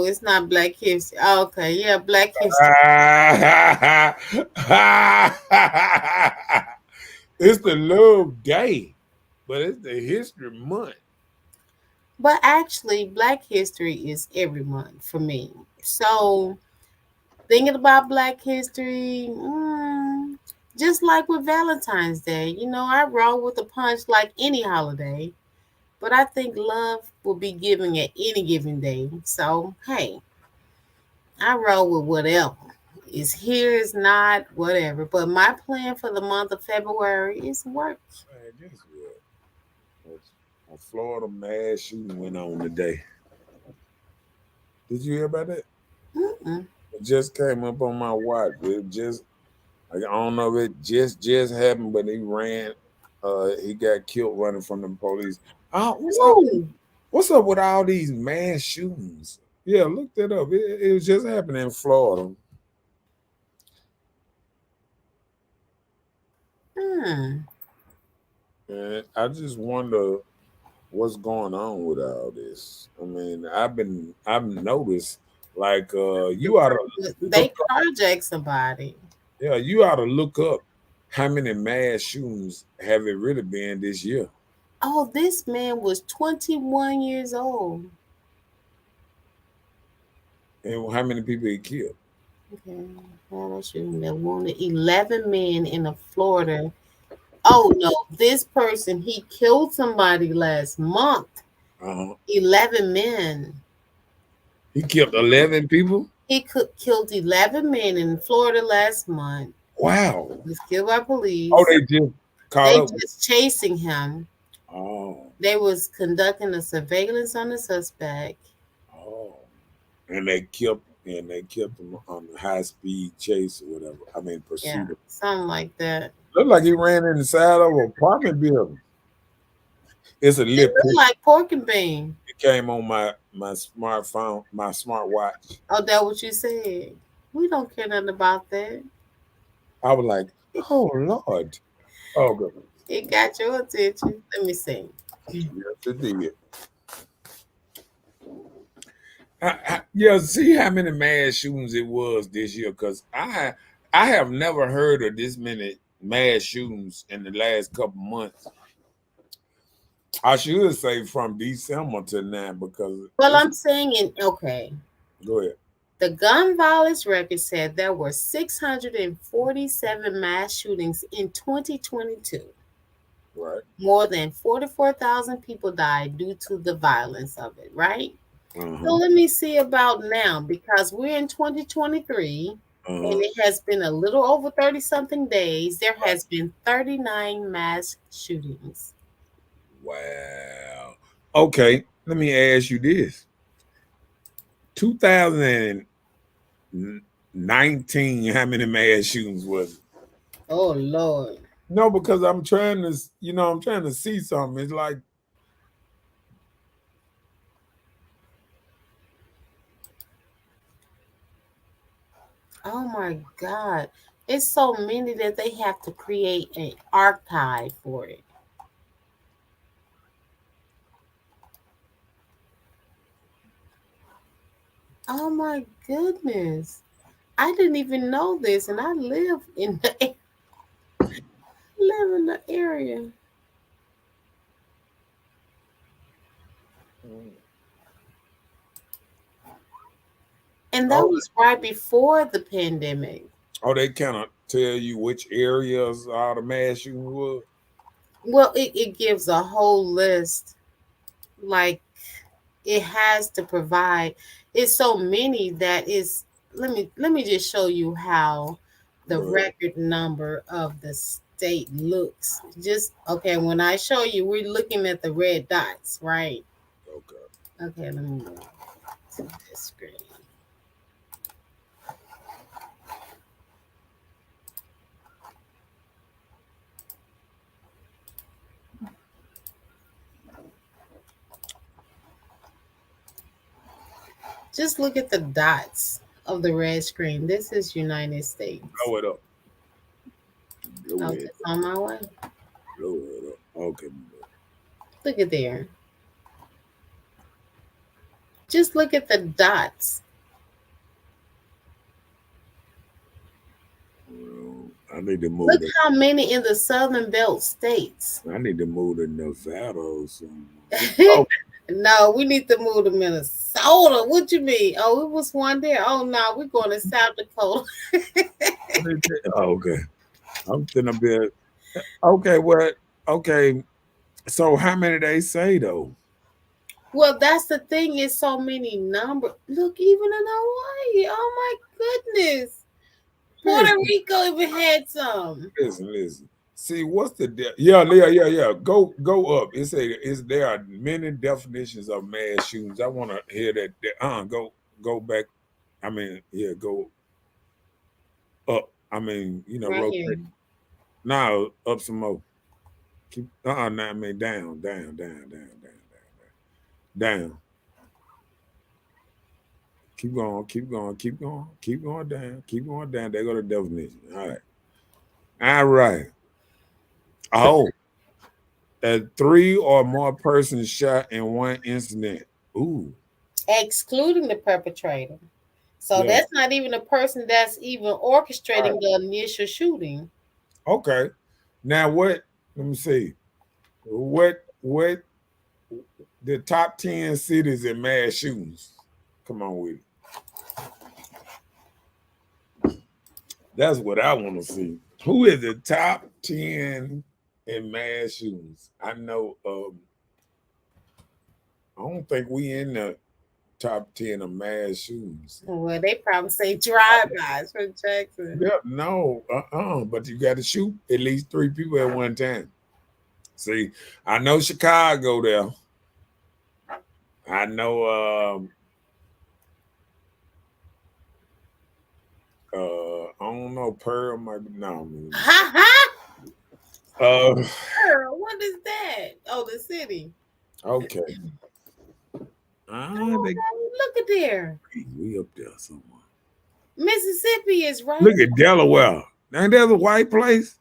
It's not Black History. Oh, okay, yeah, Black History. It's the love day, but it's the history month. But actually, Black History is every month for me. So thinking about Black History, just like with Valentine's Day, I roll with the punch like any holiday. But I think love will be given at any given day. So, hey, I roll with whatever. Is here, is not, whatever. But my plan for the month of February is work. Man, guess what? A Florida mass shooting went on today. Did you hear about that? Mm-mm. It just came up on my watch. It just, I don't know if it just happened, but he ran. He got killed running from the police. What's up with all these mass shootings? Yeah, look that up. It was just happening in Florida. And I just wonder what's going on with all this. I mean, I've noticed like you ought to They carjack somebody. Yeah, you ought to look up how many mass shootings have it really been this year. Oh, this man was 21 years old. And how many people he killed? Okay. Mass shooting that wounded 11 men in Florida. Oh no, this person, he killed somebody last month. 11 men. He killed 11 people? He killed 11 men in Florida last month. Wow. He was killed by police. Oh, they just chasing him. Oh. They was conducting a surveillance on the suspect. Oh. And they killed him on the high speed chase or whatever. I mean pursuit. Yeah, something like that. Looked like he ran in the side of an apartment building. It's a lit picture. Like pork and bean. It came on my smartphone, my smartwatch. Oh, that what you said? We don't care nothing about that. I was like, oh Lord. Oh good. It got your attention. Let me see. Yes, it did. Yeah, see how many mass shootings it was this year, because I have never heard of this many mass shootings in the last couple months. I should say from December to now, because I'm saying okay. Go ahead. The gun violence record said there were 647 mass shootings in 2022. Right. More than 44,000 people died due to the violence of it, right? So let me see about now, because we're in 2023 and it has been a little over 30-something days. There has been 39 mass shootings. Wow. Okay, let me ask you this. 2019, how many mass shootings was it? Oh Lord. No, because I'm trying to see something. It's like Oh my God. It's so many that they have to create an archive for it. Oh my goodness. I didn't even know this, and I live in the area. And that Oh, was right before the pandemic. oh, they kind of tell you which areas all the mass shooting was. Well, it gives a whole list. Like it has to provide. It's so many that is. Let me just show you how the Go ahead. record number of the state looks. Just okay. When I show you, we're looking at the red dots, right? Okay. Okay, let me move to this screen. Just look at the dots of the red screen. This is United States. Blow it up. Blow Oh, it. it's on my way. Blow it up. Okay. Look at there. Just look at the dots. Well, I need to move Look to. how many in the Southern Belt states. I need to move to Nevada or something. Oh, No, we need to move to Minnesota. What you mean? Oh, it was one there. Oh no, we're going to South Dakota. what is it? Oh, okay. I'm thinking a bit. Okay, what? Okay. So how many they say though? Well, that's the thing. Is so many numbers. Look, even in Hawaii. Oh my goodness. Puerto Listen, Rico even had some. listen. See, what's the yeah. Go up. It's there are many definitions of mass shootings. I want to hear that. Go back. I mean, yeah, go up. I mean, Right here. rotate. Now up some more. Keep I mean down. Keep going down. Keep going down. They go to definition. All right. All right. Oh, 3 or more persons shot in one incident. Ooh, Excluding the perpetrator. So yeah. that's not even a person that's even All right. orchestrating the initial shooting. Okay. Now what? Let me see. What the top 10 cities in mass shootings? Come on with it. That's what I want to see. Who is the top 10 in mass shootings? I know. I don't think we in the top 10 of mass shootings. Well, they probably say drive-bys from Jackson. Yeah, no, but you got to shoot at least 3 people at one time. See, I know Chicago there. I know. I don't know. Pearl might be no. Ha ha! Uh, Girl, what is that? Oh, the city. okay. Oh, They, look at there. we up there somewhere. Mississippi is right. Look at Delaware. Ain't that a white place?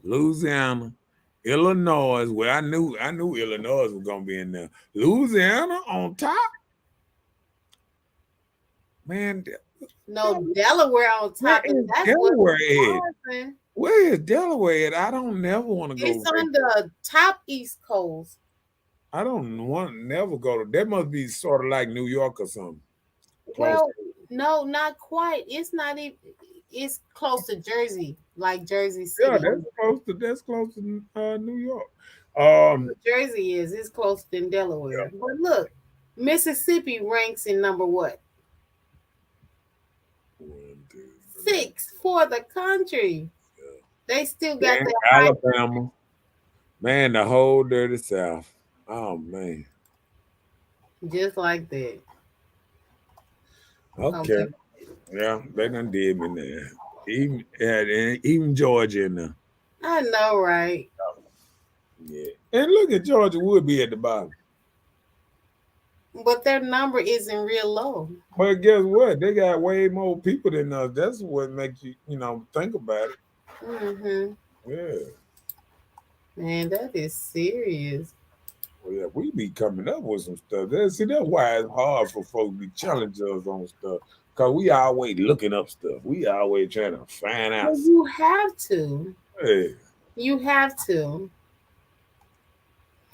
Louisiana, Illinois. Well, I knew Illinois was gonna be in there. Louisiana on top. Man, No, Delaware on where top, and is that's Delaware at? what Where is Delaware at? I don't never want to go. it's on the top East Coast. I don't want to never go to. That must be sort of like New York or something. Close. Well, no, not quite. It's not even. It's close to Jersey, like Jersey City. Yeah, that's close to New York. Jersey is. It's closer than Delaware. Yeah. But look, Mississippi ranks in number what? 1, 2, 3. 6 for the country. Yeah. They still got And that high. Alabama, man, the whole dirty South. Oh man. Just like that. Okay. Yeah, they done did me there. Even Georgia in there. I know, right? Yeah. And look at Georgia would be at the bottom. But their number isn't real low. But guess what? They got way more people than us. That's what makes you, think about it. Mm-hmm. Yeah. Man, that is serious. Well, yeah, we be coming up with some stuff. That's why it's hard for folks to be challenge us on stuff. Cause we always looking up stuff. We always trying to find out Well, stuff. you have to. Hey, You have to.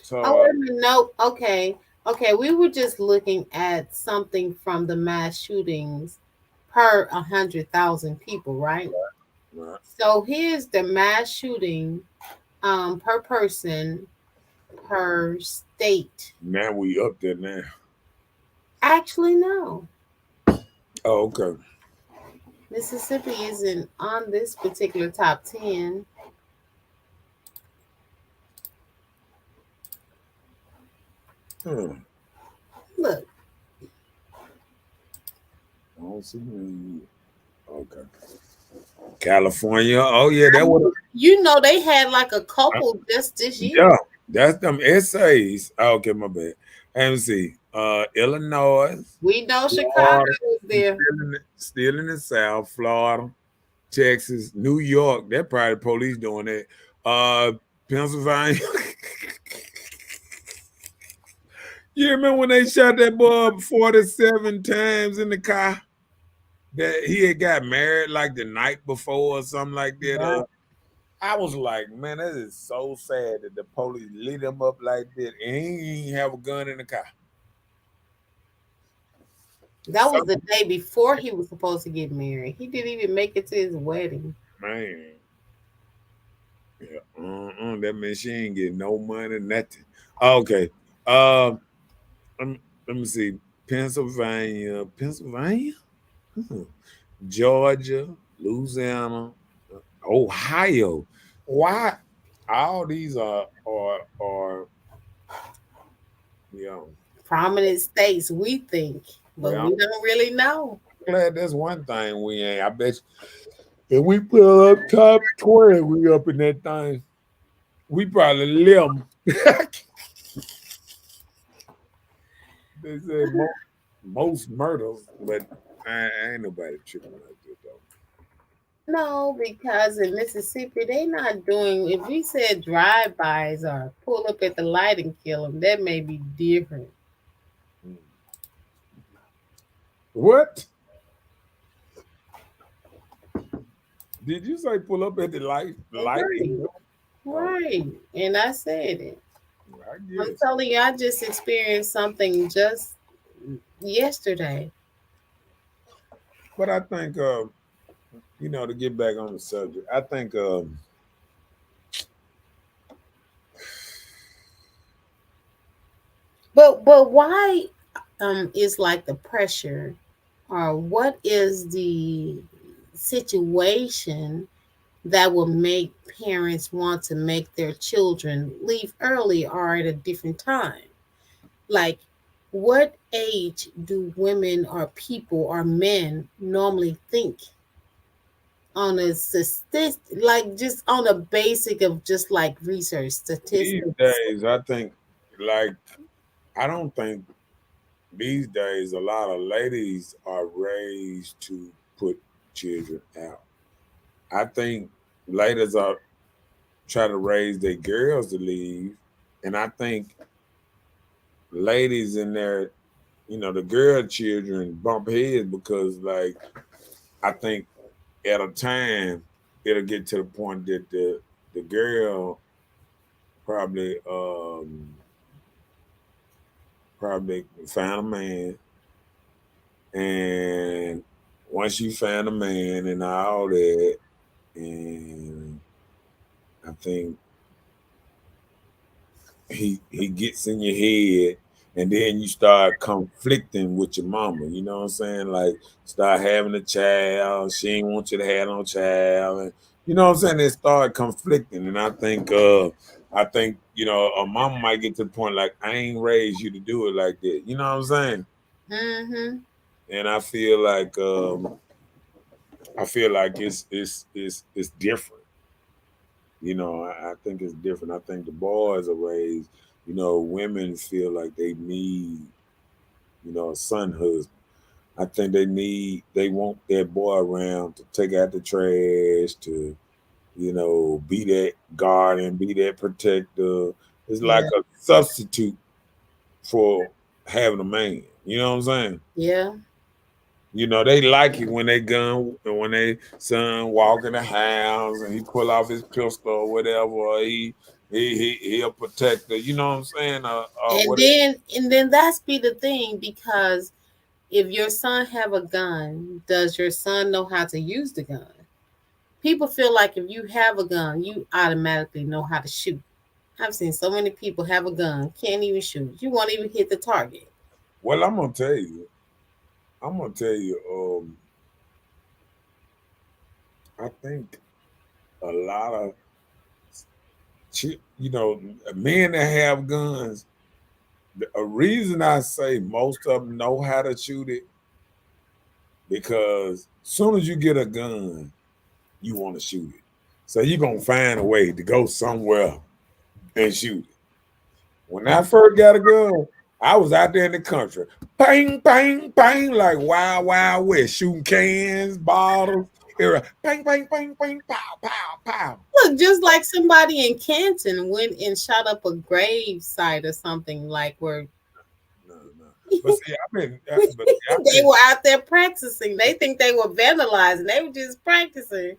so Oh, wait a minute. No. Okay. Okay. We were just looking at something from the mass shootings per 100,000 people, right? uh, So here's the mass shooting per person per state. man, we up there now. Actually, no. Oh, okay. Mississippi isn't on this particular top 10. Hmm. Look, I don't see me. Okay. California. Oh yeah, that was you know they had like a couple just this year. yeah. That's them essays. Oh, okay, my bad. Let me see. Illinois, We know Chicago Florida, was there. still in the South, Florida, Texas, New York. They're probably the police doing that. Pennsylvania. You remember when they shot that boy up 47 times in the car? That he had got married like the night before or something like that. Yeah. I was like, man, that is so sad that the police lit him up like that and he didn't have a gun in the car. That was the day before he was supposed to get married. He didn't even make it to his wedding. Man. Yeah. That means she ain't getting no money, nothing. Okay. Let me see. Pennsylvania, Hmm. Georgia, Louisiana, Ohio. Why? All these are you know. Prominent states, we think, but Well, we don't really know. I'm glad that's one thing we ain't. I bet you, if we put up top 20, we up in that thing. We probably limb. They said most murders, but I ain't nobody tripping like that though. No, because in Mississippi, they not doing, if we said drive-bys or pull up at the light and kill them, that may be different. Hmm. What did you say? Pull up at the light, light. Right, Oh, right. And I said it. I I'm guess. telling you, I just experienced something just yesterday. But I think, to get back on the subject, I think, But why is like the pressure, or what is the situation that will make parents want to make their children leave early or at a different time? Like, what age do women or people or men normally think on a like just on a basic of just like research these statistics? days, I think, like, I don't think these days a lot of ladies are raised to put children out. I think ladies are trying to raise their girls to leave, and I think ladies in there, the girl children bump heads because, like, I think at a time it'll get to the point that the girl probably probably found a man, and once you find a man and all that, and I think he gets in your head, and then you start conflicting with your mama. You know what I'm saying? Like, start having a child. She ain't want you to have no child, and you know what I'm saying. They start conflicting, and I think a mama might get to the point like, I ain't raised you to do it like that. You know what I'm saying? Mm-hmm. And I feel like it's different. I think it's different. I think the boys are raised. Women feel like they need a son husband. I think they want that boy around to take out the trash, to, be that guardian, be that protector. It's like Yeah. a substitute for having a man. You know what I'm saying? Yeah. They like it when they gun and when they son walk in the house and he pull off his pistol or whatever. Or he a protector. You know what I'm saying? And What? then that's be the thing, because if your son have a gun, does your son know how to use the gun? People feel like if you have a gun, you automatically know how to shoot. I've seen so many people have a gun, can't even shoot. You won't even hit the target. Well, I'm gonna tell you. I'm gonna tell you. I think a lot of men that have guns. A reason I say most of them know how to shoot it because as soon as you get a gun, you want to shoot it. So you're gonna find a way to go somewhere and shoot it. When I first got a gun, I was out there in the country, bang, bang, bang, like wild, wild west, shooting cans, bottles, bang, bang, bang, bang, pow, pow, pow. Look, just like somebody in Canton went and shot up a grave site or something, like where No, no. But see, they were out there practicing. They think they were vandalizing. They were just practicing.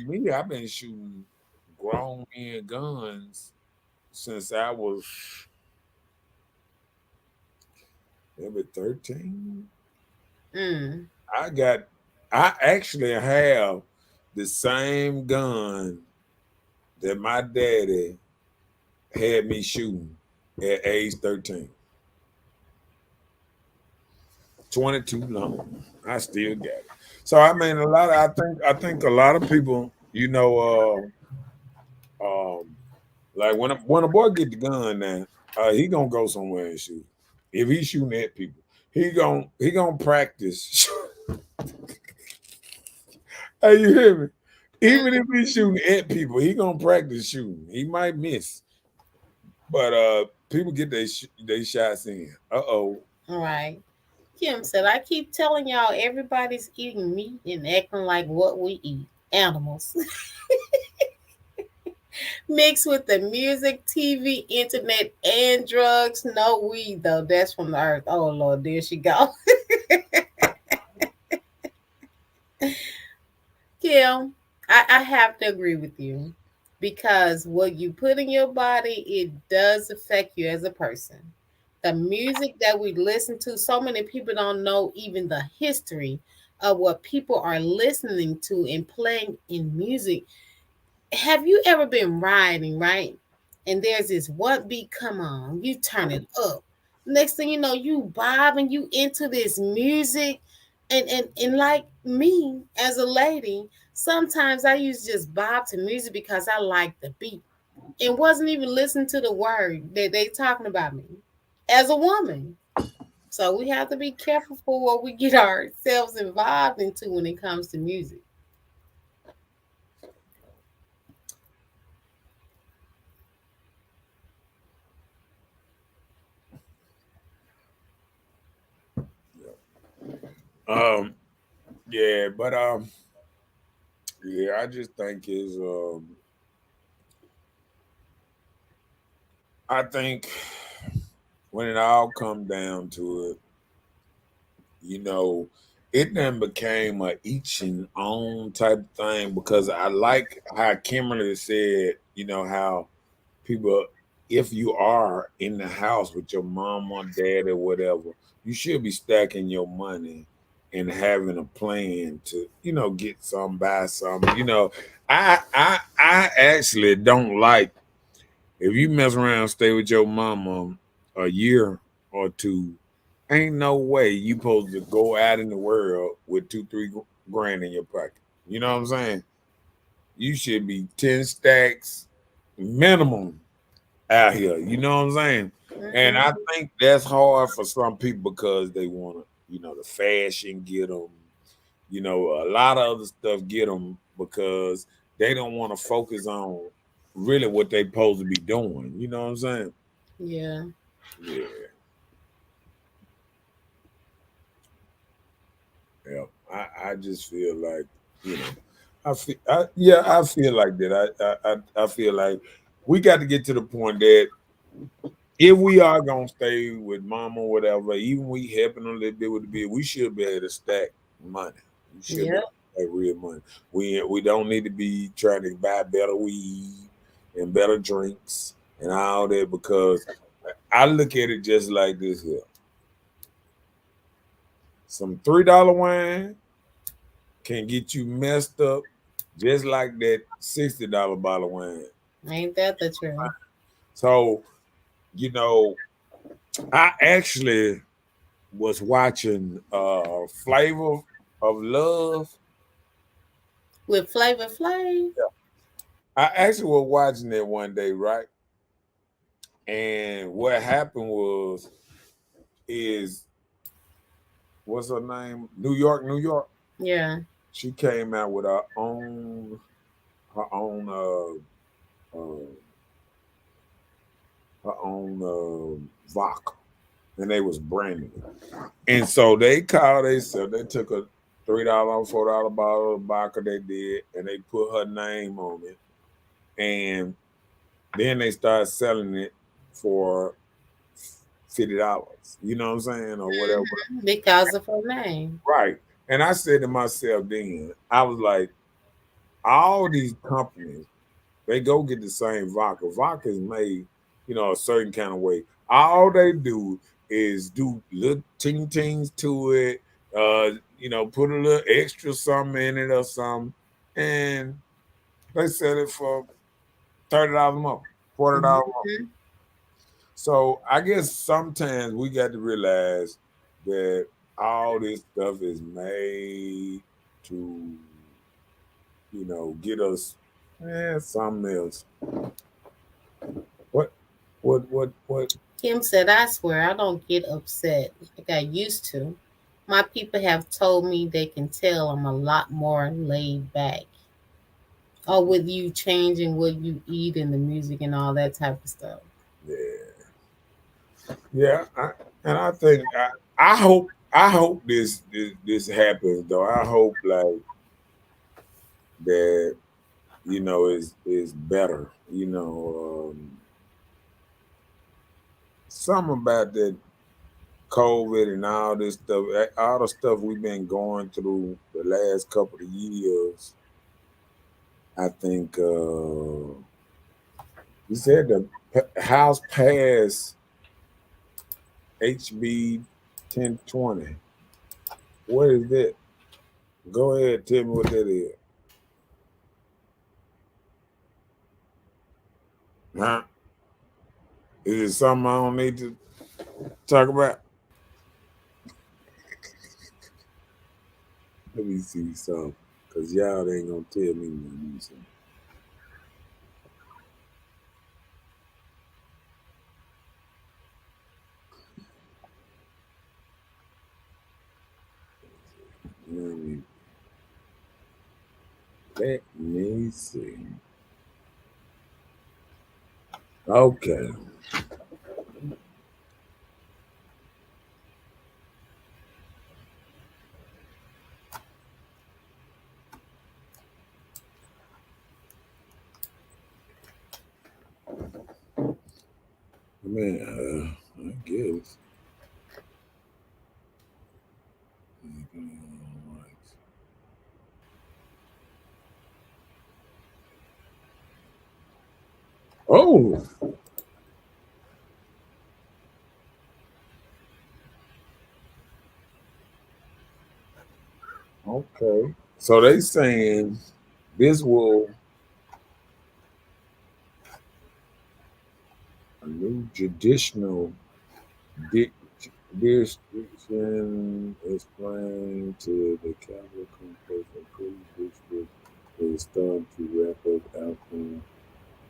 me, I've been shooting grown men guns since I was maybe 13. Mm. I actually have the same gun that my daddy had me shooting at age 13. 22 long. I still got it. So I mean I think a lot of people, like when a boy get the gun now, he gonna go somewhere and shoot. If he's shooting at people, he gonna practice. Hey, you hear me? Even if he's shooting at people, he gonna practice shooting. He might miss, but people get they shots in. All right. Kim said, I keep telling y'all everybody's eating meat and acting like what we eat. Animals. Mixed with the music, TV, internet, and drugs. No weed, though. That's from the earth. Oh, Lord, there she go. Kim, I have to agree with you, because what you put in your body, it does affect you as a person. The music that we listen to, so many people don't know even the history of what people are listening to and playing in music. Have you ever been riding, right? And there's this one beat come on, you turn it up. Next thing you know, you bob and you into this music. And like me as a lady, sometimes I used to just bob to music because I like the beat and wasn't even listening to the word that they talking about me as a woman. So we have to be careful for what we get ourselves involved into when it comes to music. Um, yeah, but yeah, I just think I think when it all come down to it, you know, it then became a each and own type thing because I like how Kimberly said, how people, if you are in the house with your mom or dad or whatever, you should be stacking your money and having a plan to, get some, buy some. I actually don't like if you mess around and stay with your mama a year or two, ain't no way you supposed to go out in the world with 2-3 grand in your pocket. You know what I'm saying? You should be 10 stacks minimum out here. You know what I'm saying? And I think that's hard for some people because they want to, the fashion get them, a lot of other stuff get them because they don't want to focus on really what they supposed to be doing. You know what I'm saying? Yeah. Yeah. I just feel like, you know, I feel like that. I feel like we got to get to the point that if we are gonna stay with mama or whatever, even we helping a little bit with the bill, we should be able to stack money. We should be Yep. able to stack real money. We don't need to be trying to buy better weed and better drinks and all that, because I look at it just like this here. Some $3 wine can get you messed up just like that $60 bottle of wine. Ain't that the truth? So, you know, I actually was watching Flavor of Love. With Flavor Flav? I actually was watching it one day, right? And what happened was is what's her name? New York, New York. Yeah. She came out with uh, her own vodka, and they was branding it. And so they called. They took a $3, $4 bottle of vodka. They did, and they put her name on it, and then they started selling it for $50. You know what I'm saying, or whatever. Because of her name. Right. And I said to myself, then I was like, all these companies, they go get the same vodka. Vodka is made, a certain kind of way. All they do is do little ting tings to it, put a little extra something in it or something, and they sell it for $30 more, $40 more. Mhm. So I guess sometimes we got to realize that all this stuff is made to, get us something else. What? Kim said, I swear I don't get upset like I used to. My people have told me they can tell I'm a lot more laid back. Or with you changing what you eat and the music and all that type of stuff. Yeah. And I think I hope this happens though. I hope like that is better. Something about that COVID and all this stuff, all the stuff we've been going through the last couple of years. I think you said the House passed HB 1020. What is that? Go ahead, tell me what that is. Huh? Is it something I don't need to talk about? Let me see something, because y'all ain't gonna tell me nothing. Let me see. Okay. Man, I guess. Oh. Okay. So they saying this will a new judicial jurisdiction explained to the Capitol Complex of Police District is starting to wrap up outcome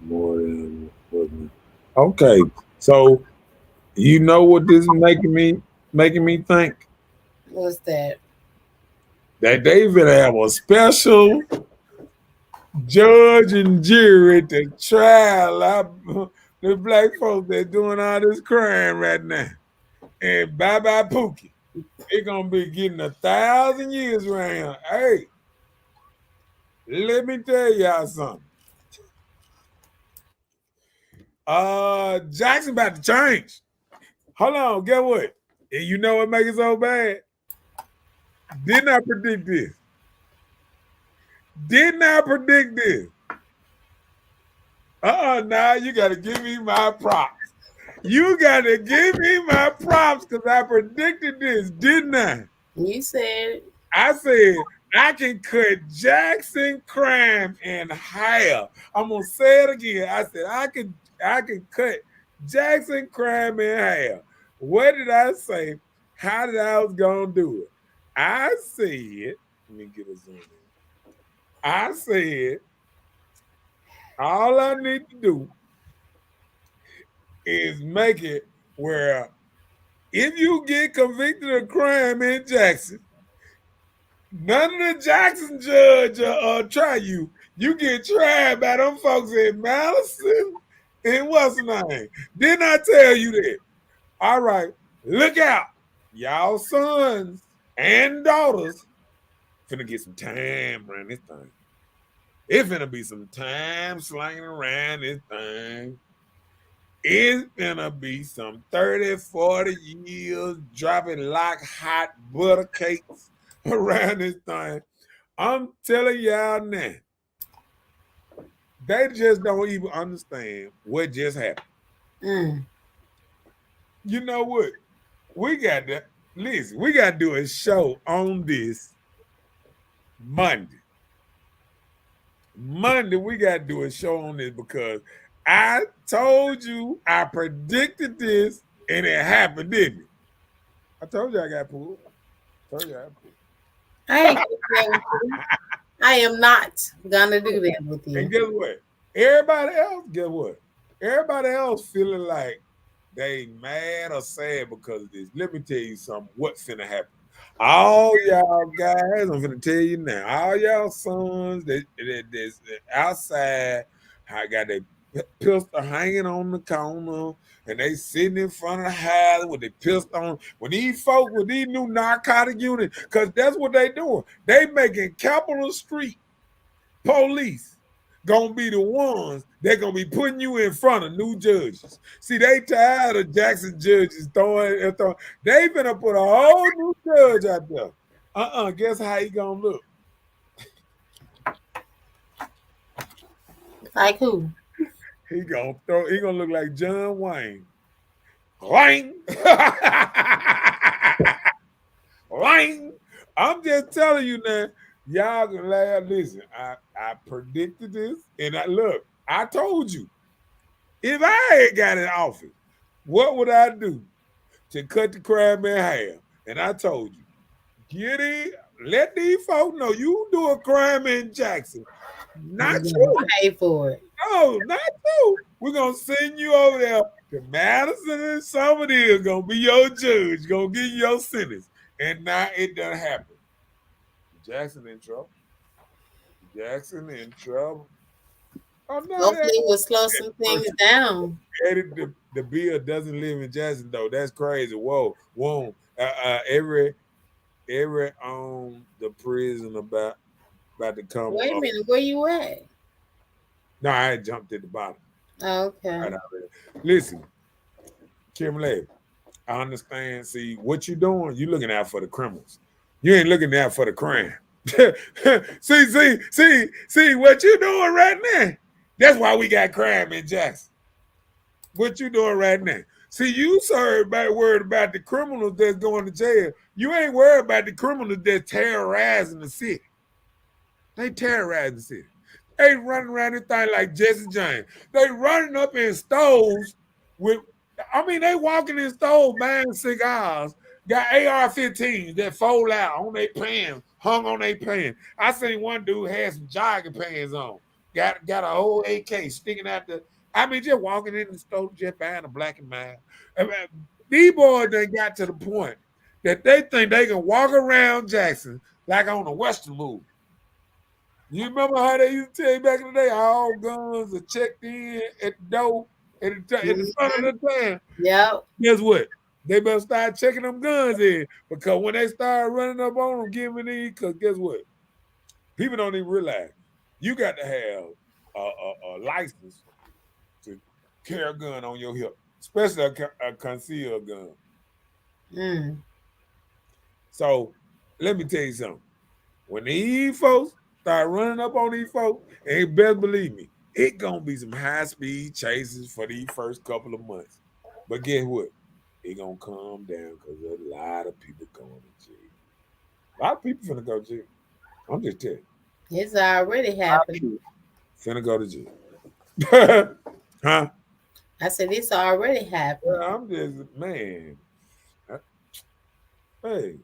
more than wasn't. Okay, so you know what this is making me think? What's that? That they even have a special judge and jury to trial the black folks that doing all this crime right now. And bye bye Pookie. It's gonna be getting 1,000 years around here. Hey, let me tell y'all something. Jackson about to change. Hold on, get what? And you know what makes it so bad? Did not predict this. Did not predict this. Now you gotta give me my props. You gotta give me my props because I predicted this, didn't I? You said I said I can cut Jackson Crime in half. I'm gonna say it again. I said I can cut Jackson Crime in half. What did I say? How did I was gonna do it? I said, let me get a zoom in. I said all I need to do is make it where if you get convicted of crime in Jackson, none of the Jackson judge try you. You get tried by them folks in Madison and what's the name? Didn't I tell you that? All right, look out. Y'all sons and daughters finna get some time around this thing. It's finna be some time slanging around this thing. It's gonna be some 30, 40 years dropping like hot butter cakes around this thing. I'm telling y'all now, they just don't even understand what just happened. You know what? We got to listen, we got to do a show on this Monday. Monday, we got to do a show on this because I told you, I predicted this, and it happened, didn't it? I told you I got pulled. I am not gonna do that with you. And guess what? Everybody else feeling like they mad or sad because of this. Let me tell you something. What's finna happen? All y'all guys, I'm finna tell you now. All y'all sons that's outside, I got their pistol hanging on the corner, and they sitting in front of the house with their pistol on. When these folks with these new narcotic units, because that's what they doing. They making Capitol Street police gonna be the ones that gonna be putting you in front of new judges. See, they tired of Jackson judges throwing. They finna put a whole new judge out there. Guess how he gonna look? Like who? He gonna look like John Wayne. Wayne. Wayne. I'm just telling you now. Y'all can laugh. Listen, I predicted this, and I told you, if I had got in office, what would I do to cut the crime in half? And I told you, let these folks know you do a crime in Jackson. Not you. Pay for it. No, not you. We're gonna send you over there to Madison, and somebody is gonna be your judge, gonna give you your sentence. And now it done happened. Jackson in trouble. Oh, no, hopefully we'll slow some things down. The bill doesn't live in Jackson though. That's crazy. Whoa. Every the prison about to come. Wait a minute, where you at? No, I had jumped at the bottom. Okay. Right. Listen, Kimberly, I understand. See, what you doing, you looking out for the criminals. You ain't looking out for the crime. see what you doing right now. That's why we got crime in Jackson. What you doing right now? See, you worried about the criminals that's going to jail. You ain't worried about the criminals that's terrorizing the city. They terrorizing the city. They running around this thing like Jesse James. They running up in stores they walking in stores buying cigars. Got AR-15s that fold out on their pants, hung on their pants. I seen one dude had some jogging pants on. Got a whole AK sticking out just walking in the store, just buying a black and mild. These boys done got to the point that they think they can walk around Jackson like on a Western movie. You remember how they used to tell you back in the day, all guns are checked in at the door, at the front of the town? Yep. Guess what? They better start checking them guns in because when they start running up on them, giving these, because guess what? People don't even realize you got to have a license to carry a gun on your hip, especially a concealed gun. Mm. So let me tell you something. When these folks start running up on these folks, and you best believe me, it gonna be some high speed chases for these first couple of months. But guess what? It gonna calm down because a lot of people going to jail. A lot of people finna go to jail. I'm just telling you. It's already happening. Finna go to jail. Huh? I said it's already happening. Well, I'm just man. Hey,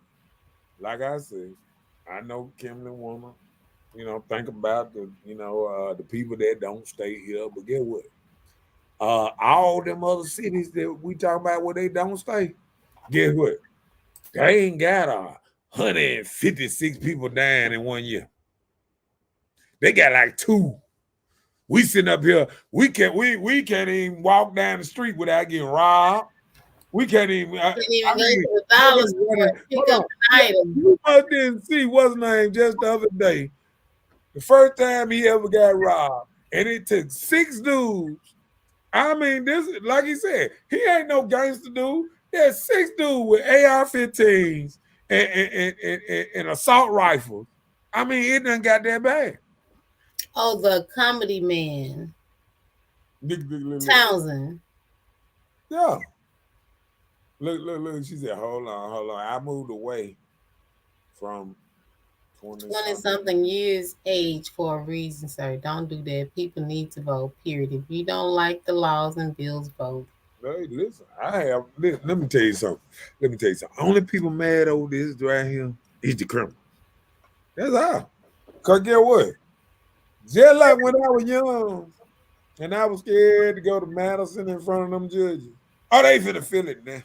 like I said, I know Kimberly woman. Think about the people that don't stay here. But guess what? All them other cities that we talk about where they don't stay. Guess what? They ain't got 156 people dying in 1 year. They got like 2. We sitting up here, we can't even walk down the street without getting robbed. We can't even. Can't even go to the dollar store and pick up an item. You didn't see what's his name just the other day. The first time he ever got robbed, and it took 6 dudes. I mean, this like he said, he ain't no gangster dude. There's 6 dudes with AR-15s and assault rifles. I mean, it done got that bad. Oh, the comedy man, Townsend. Yeah. Look. She said, hold on. I moved away from 20-something years age for a reason, sir. Don't do that. People need to vote, period. If you don't like the laws and bills, vote. Hey, listen, let me tell you something. Only people mad over this right here is the criminal. That's all. Because guess what? Just like when I was young and I was scared to go to Madison in front of them judges. Oh, they finna feel it now.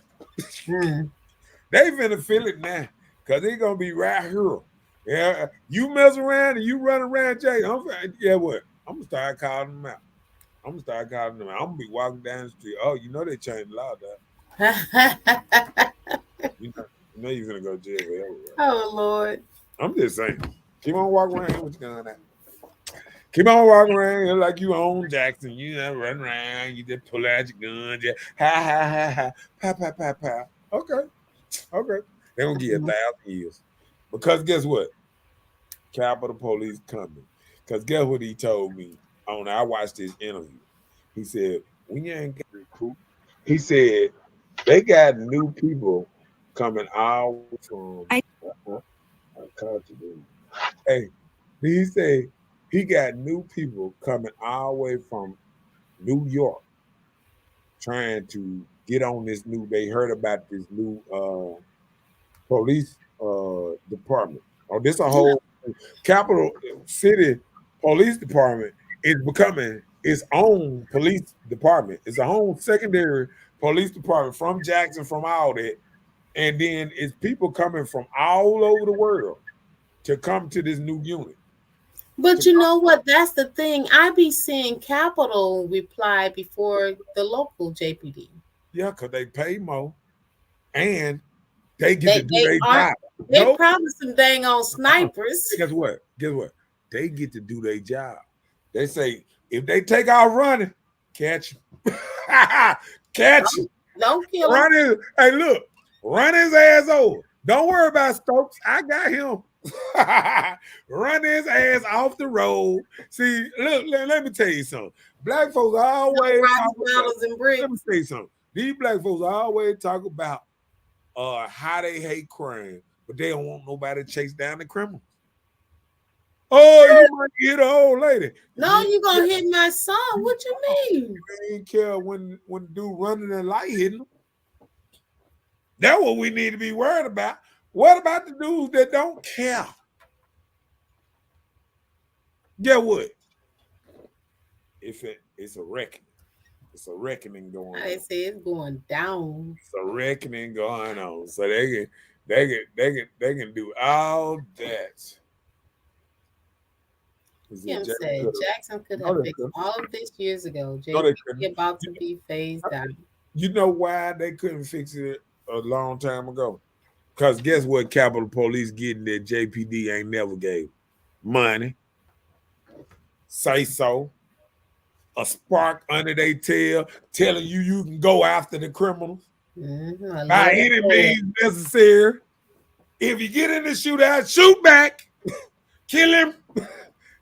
They finna feel it now. Because they going to be right here. Yeah, you mess around and you run around, Jay. Yeah, what? I'm gonna start calling them out. I'm gonna be walking down the street. Oh, they changed the law, that. you know you're gonna go to jail forever. Oh Lord. I'm just saying. Keep on walking around with your gun out. Keep on walking around like you own Jackson. You run around. You just pull out your gun. Just ha, pa. Okay. They're gonna give you 1,000 years. Because guess what? Capitol Police coming. Because guess what he told me? I watched this interview. He said, we ain't got recruit. He said, they got new people coming out from. Hey, he said he got new people coming all the way from New York trying to get on this new. They heard about this new police department. Oh, this a whole Capital City Police Department is becoming its own police department. It's a whole secondary police department from Jackson, from all that. And then it's people coming from all over the world to come to this new unit. But you know what? That's the thing. I be seeing Capital reply before the local JPD. Yeah, because they pay more. And they get to do their job. They probably some dang on snipers. Guess what? They get to do their job. They say, if they take out running, catch him. Catch him. Don't kill him. Hey, look, run his ass over. Don't worry about Stokes. I got him. Run his ass off the road. See, look, let me tell you something. Black folks always let me tell you something. These black folks always talk about how they hate crime, but they don't want nobody to chase down the criminals. Oh, you might hit an old lady. No, you gonna hit my son. What you mean? You ain't care when dude running and light hitting them. That's what we need to be worried about. What about the dudes that don't care? Get what? It's a reckoning. It's a reckoning going on. I say it's going down. It's a reckoning going on. So they can do all that. Kim said Jackson could have fixed all of this years ago. JPD about to be phased out. You know why they couldn't fix it a long time ago. Cause guess what Capitol Police getting that JPD ain't never gave? Money. Say so. A spark under their tail telling you can go after the criminals I by love any that. means necessary. If you get in the shootout, shoot back, kill him.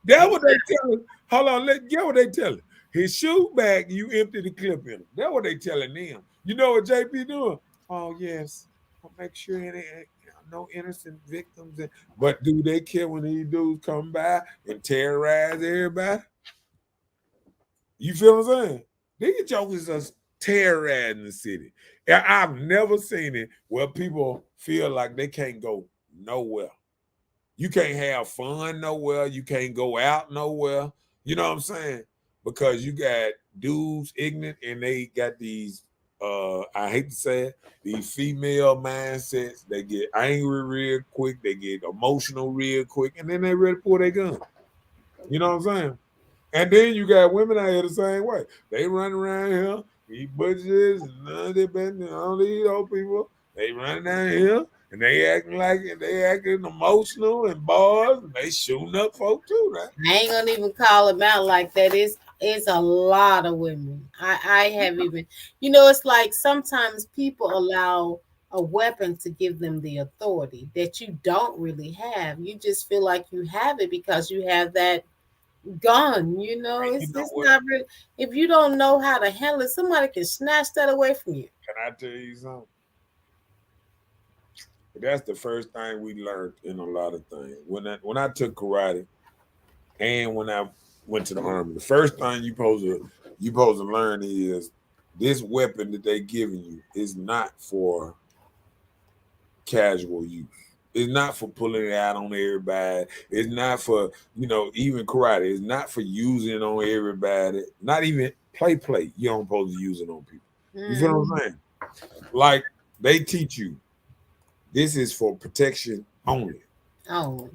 That's what they telling. Hold on, get what they telling. His shoot back, you empty the clip in him. That's what they telling them. You know what JP doing? Oh yes, I'll make sure no innocent victims. But do they care when these dudes come by and terrorize everybody? You feel what I'm saying? These jokers are terrorizing the city. I've never seen it where people feel like they can't go nowhere. You can't have fun nowhere. You can't go out nowhere. You know what I'm saying? Because you got dudes ignorant and they got these, I hate to say it, these female mindsets. They get angry real quick. They get emotional real quick. And then they ready to pull their gun. You know what I'm saying? And then you got women out here the same way. They run around here, eat butchers, and none of all these old people. They run down here and they acting emotional and bars, and they shooting up folk too, right? I ain't gonna even call them out like that. It's a lot of women. I have even, it's like sometimes people allow a weapon to give them the authority that you don't really have. You just feel like you have it because you have that gun. It's not really, if you don't know how to handle it, somebody can snatch that away from you. Can I tell you something? That's the first thing we learned in a lot of things. When I took karate and when I went to the army, the first thing you supposed to learn is this weapon that they giving you is not for casual use. It's not for pulling it out on everybody. It's not for, even karate. It's not for using it on everybody. Not even play. You don't supposed to use it on people. You feel what I'm saying? Like they teach you, this is for protection only. Oh,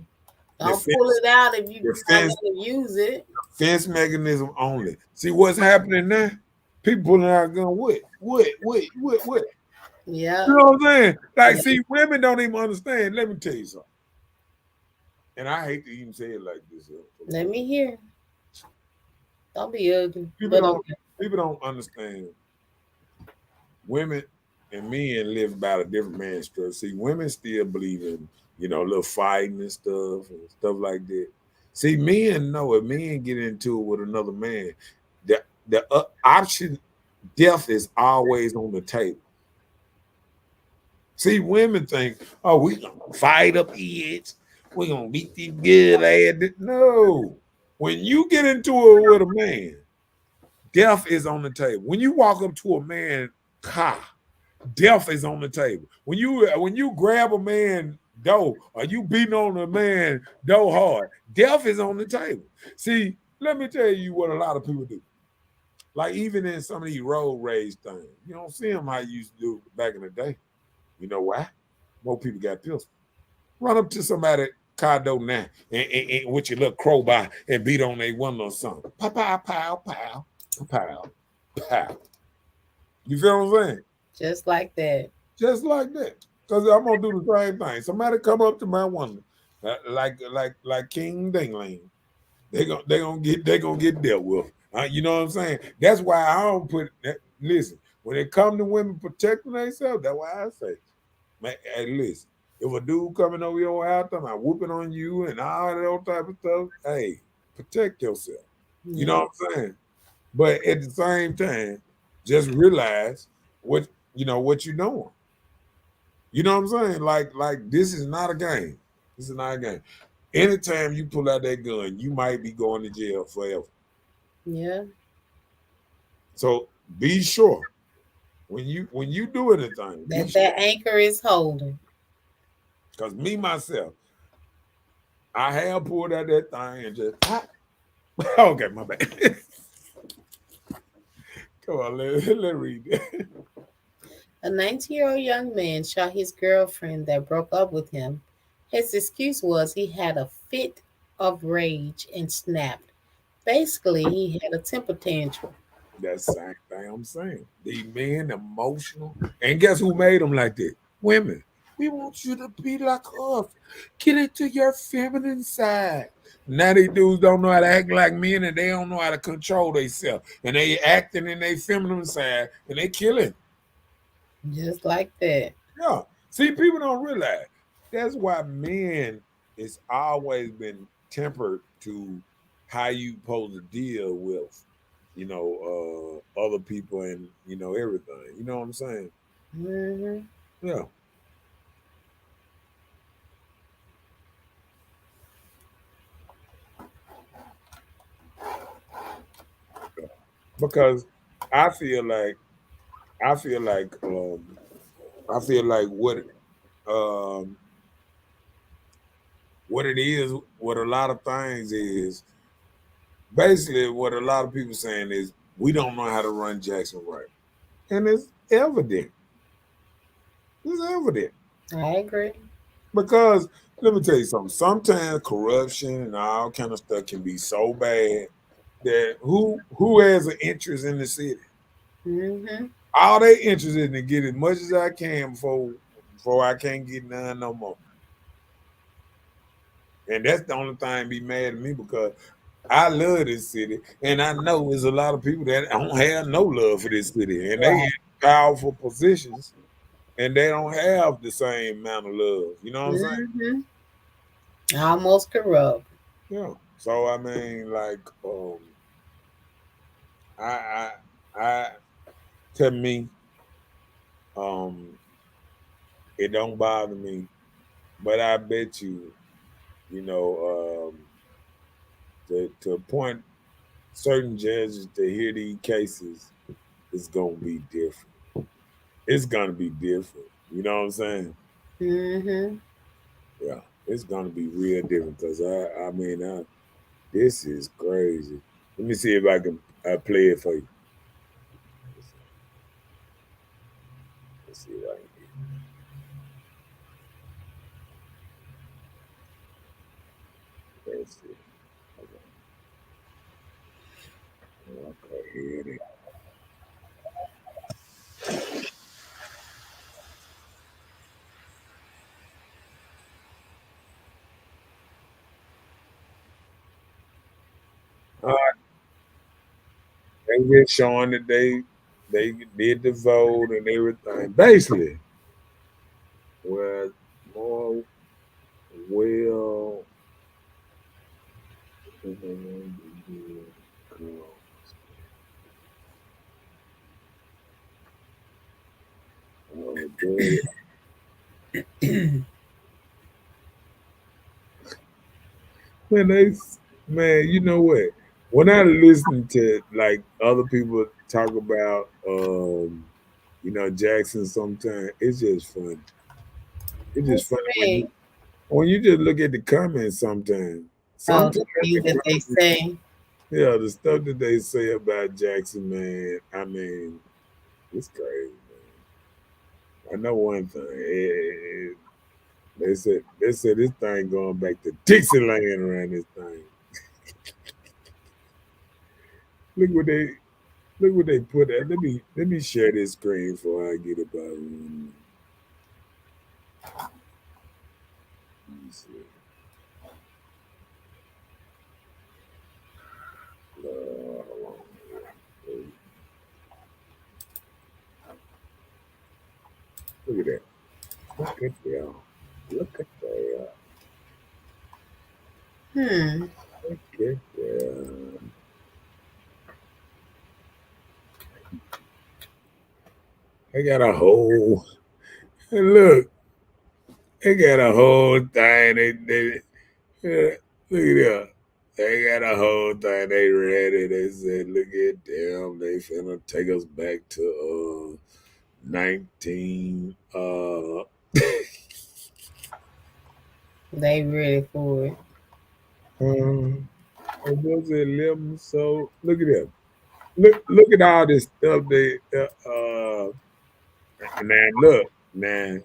don't pull it out if you don't want to use it. Defense mechanism only. See what's happening now? People pulling out a gun. What? Yeah. You know what I'm saying? Like, see, women don't even understand. Let me tell you something. And I hate to even say it like this. Let me hear. Don't be ugly. People don't understand. Women and men live by a different man's structure. See, women still believe in, little fighting and stuff like that. See, men know if men get into it with another man, the option, death is always on the table. See, women think, oh, we gonna fight up edge. We're gonna beat these good ass. No. When you get into it with a man, death is on the table. When you walk up to a man car, death is on the table. When you grab a man door or you beating on a man door hard, death is on the table. See, let me tell you what a lot of people do. Like even in some of these road rage things, you don't see them how you used to do back in the day. You know why? More people got pistols. Run up to somebody car door now and with your little crowbar and beat on their window or something. Pow, pow, pow, pow, pow, pow. You feel what I'm saying? Just like that. Just like that. Because I'm gonna do the same thing. Somebody come up to my window, like King Dingling. They gonna get dealt with. You know what I'm saying? That's why I don't put that. Listen, when it come to women protecting themselves, that's why I say, man, hey, listen, if a dude coming over your house, I'm whooping on you and all that type of stuff, hey, protect yourself. You know what I'm saying? But at the same time, just realize what you're doing. You know what I'm saying? Like this is not a game. This is not a game. Anytime you pull out that gun, you might be going to jail forever. Yeah. So be sure when you do anything that anchor is holding. Because me myself, I have pulled out that thing and just okay, my bad. Come on, let read that. A 19-year-old young man shot his girlfriend that broke up with him. His excuse was he had a fit of rage and snapped. Basically, he had a temper tantrum. That's the same thing I'm saying. These men emotional. And guess who made them like that? Women. We want you to be like us. Get into your feminine side. Now these dudes don't know how to act like men and they don't know how to control themselves. And they acting in their feminine side and they killing. Just like that. Yeah. See, people don't realize that's why men it's always been tempered to how you supposed to deal with, other people and everything. You know what I'm saying? Hmm. Yeah. Because I feel like I feel like I feel like um what it is, what a lot of things is basically what a lot of people saying is we don't know how to run Jackson right. And it's evident. It's evident. I agree. Because let me tell you something. Sometimes corruption and all kind of stuff can be so bad that who has an interest in the city? Hmm. All they interested in to get as much as I can before I can't get none no more. And that's the only thing be mad at me because I love this city, and I know there's a lot of people that don't have no love for this city, and they in Right. powerful positions, and they don't have the same amount of love. You know what I'm saying? Hmm. Almost corrupt. Yeah. So I mean, like, I, I to me, um, it don't bother me, but I bet you, to appoint certain judges to hear these cases, it's gonna be different. It's gonna be different. You know what I'm saying? Hmm. Yeah, it's gonna be real different because this is crazy. Let me see if I can play it for you. Let's see if I can. Let's see. Okay, here it is. They just showing that they did the vote and everything. Basically, well, more well. Man, man, you know what? When I listen to like other people talk about Jackson sometimes, it's just funny. It's What just you funny mean? when you just look at the comments sometimes. Oh, Sometimes the things the that they comments, say. yeah, the stuff that they say about Jackson, man, I mean, it's crazy, man. I know one thing. They said this thing going back to Dixieland around this thing. Look what they Look what they put at. Let me share this screen before I get about it. Let me see. Hold on. Look at that. Look at that. Look at that. Hmm. Look at that. I got a whole and look. They got a whole thing. Look at that. They got a whole thing. They read it. They said, "Look at them. They finna take us back to 19 They ready for it. it was 11, so look at that. Look at all this stuff they now look now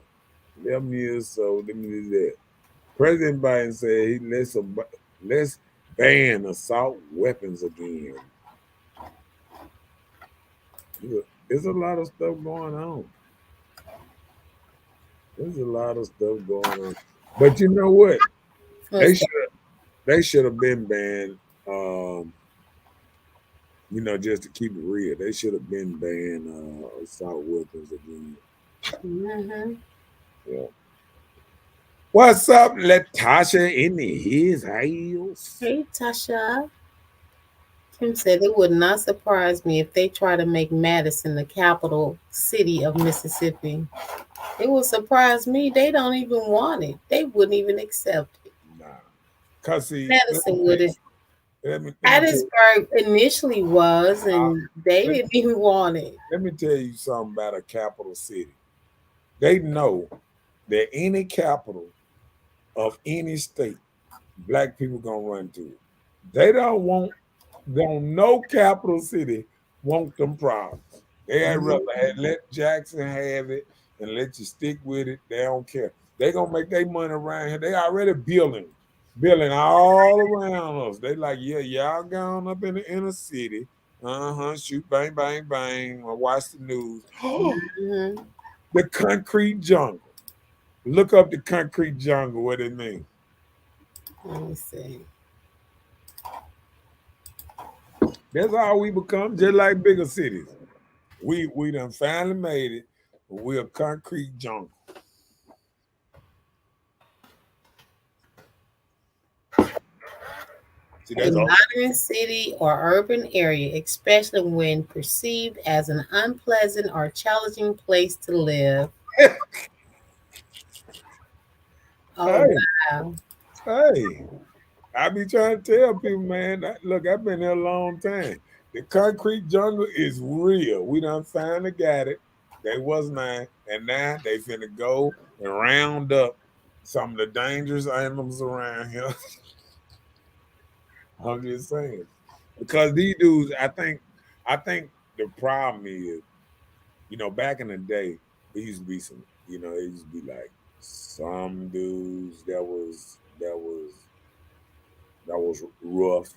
11 years so let me do that. President Biden said let's ban assault weapons again. There's a lot of stuff going on. There's a lot of stuff going on. But you know what? They What's that? should they should have been banned. Just to keep it real, they should have been banned assault weapons again. Mhm. Yeah. What's up, Latasha in his house? Hey, Tasha. Kim said it would not surprise me if they try to make Madison the capital city of Mississippi. It would surprise me. They don't even want it. They wouldn't even accept it. Nah. Cause see, Madison wouldn't. let me Hattiesburg initially was, uh, and they let, didn't even want it. let me tell you something about a capital city. They know that any capital of any state, black people gonna run to it. They don't no capital city want them problems. They had rather let Jackson have it and let you stick with it. They don't care. They gonna make their money around here. They already building all around us. They like, yeah, y'all gone up in the inner city. Shoot, bang, bang, bang. I watch the news. Mhm. The concrete jungle. Look up the concrete jungle, what it means. Let me see. That's all we become, just like bigger cities. We done finally made it. We're a concrete jungle. See, A that's all. modern city or urban area, especially when perceived as an unpleasant or challenging place to live. Oh, Hey, wow. hey. I be trying to tell people, man, look, I've been there a long time. The concrete jungle is real. We done finally got it. They was mine. And now they finna go and round up some of the dangerous animals around here. I'm just saying. Because these dudes, I think the problem is, back in the day, there used to be some, it used to be like some dudes that was rough,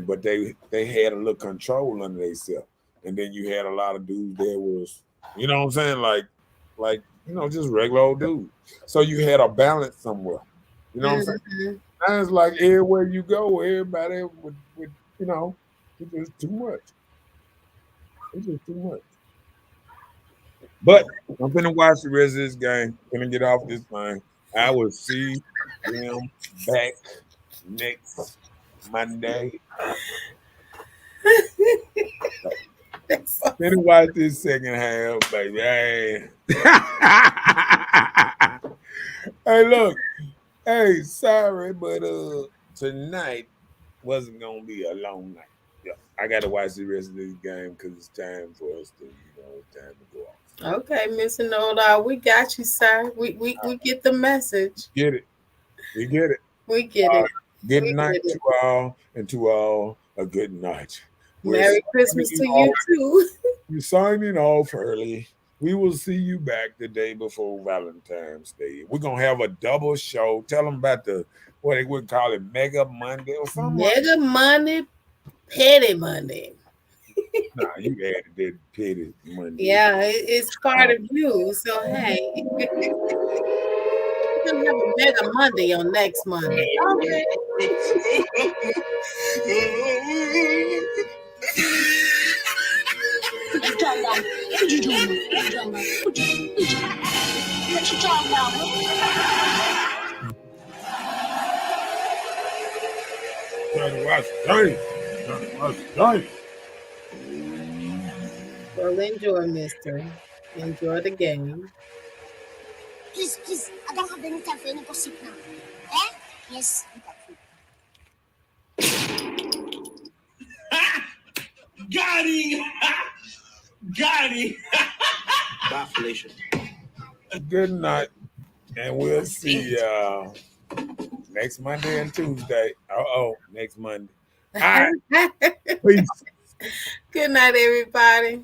but they had a little control under themselves. And then you had a lot of dudes that was, you know what I'm saying, like just regular old dudes. So you had a balance somewhere. You know what I'm saying? Mhm. Now it's like everywhere you go, everybody with it's just too much. It's just too much. But I'm gonna watch the rest of this game. Gonna get off this thing. I will see them back next Monday. Then watch this second half, baby. Hey, hey, look. Hey, sorry, but tonight wasn't gonna be a long night. Yeah, I gotta watch the rest of this game because it's time for us to, it's time to go off. Okay, Mr. Noda, we got you, sir. We get the message. Get it? We get it. We get it. Good We night get to it. all, and to all a good night. We're Merry Christmas signing to off. you too. We're signing off early. We will see you back the day before Valentine's Day. We're gonna have a double show. Tell them about what they would call it, Mega Monday or something. Mega Monday, Petty Monday. Nah, you added that petty Monday. Yeah, it's part of you. So hey, we're gonna have a Mega Monday on next Monday. Okay. Put your tongue down. Put your tongue down. Put your tongue down. Put your tongue down. Trying to watch Giants. Trying to watch Giants. Well, enjoy, Mister. Enjoy the game. Please. I don't have any time for any gossip now. Eh? Yes. Got him! Got him! Bafflation. Good night, and we'll see y'all next Monday and Tuesday. Next Monday. All right. Peace. Good night, everybody.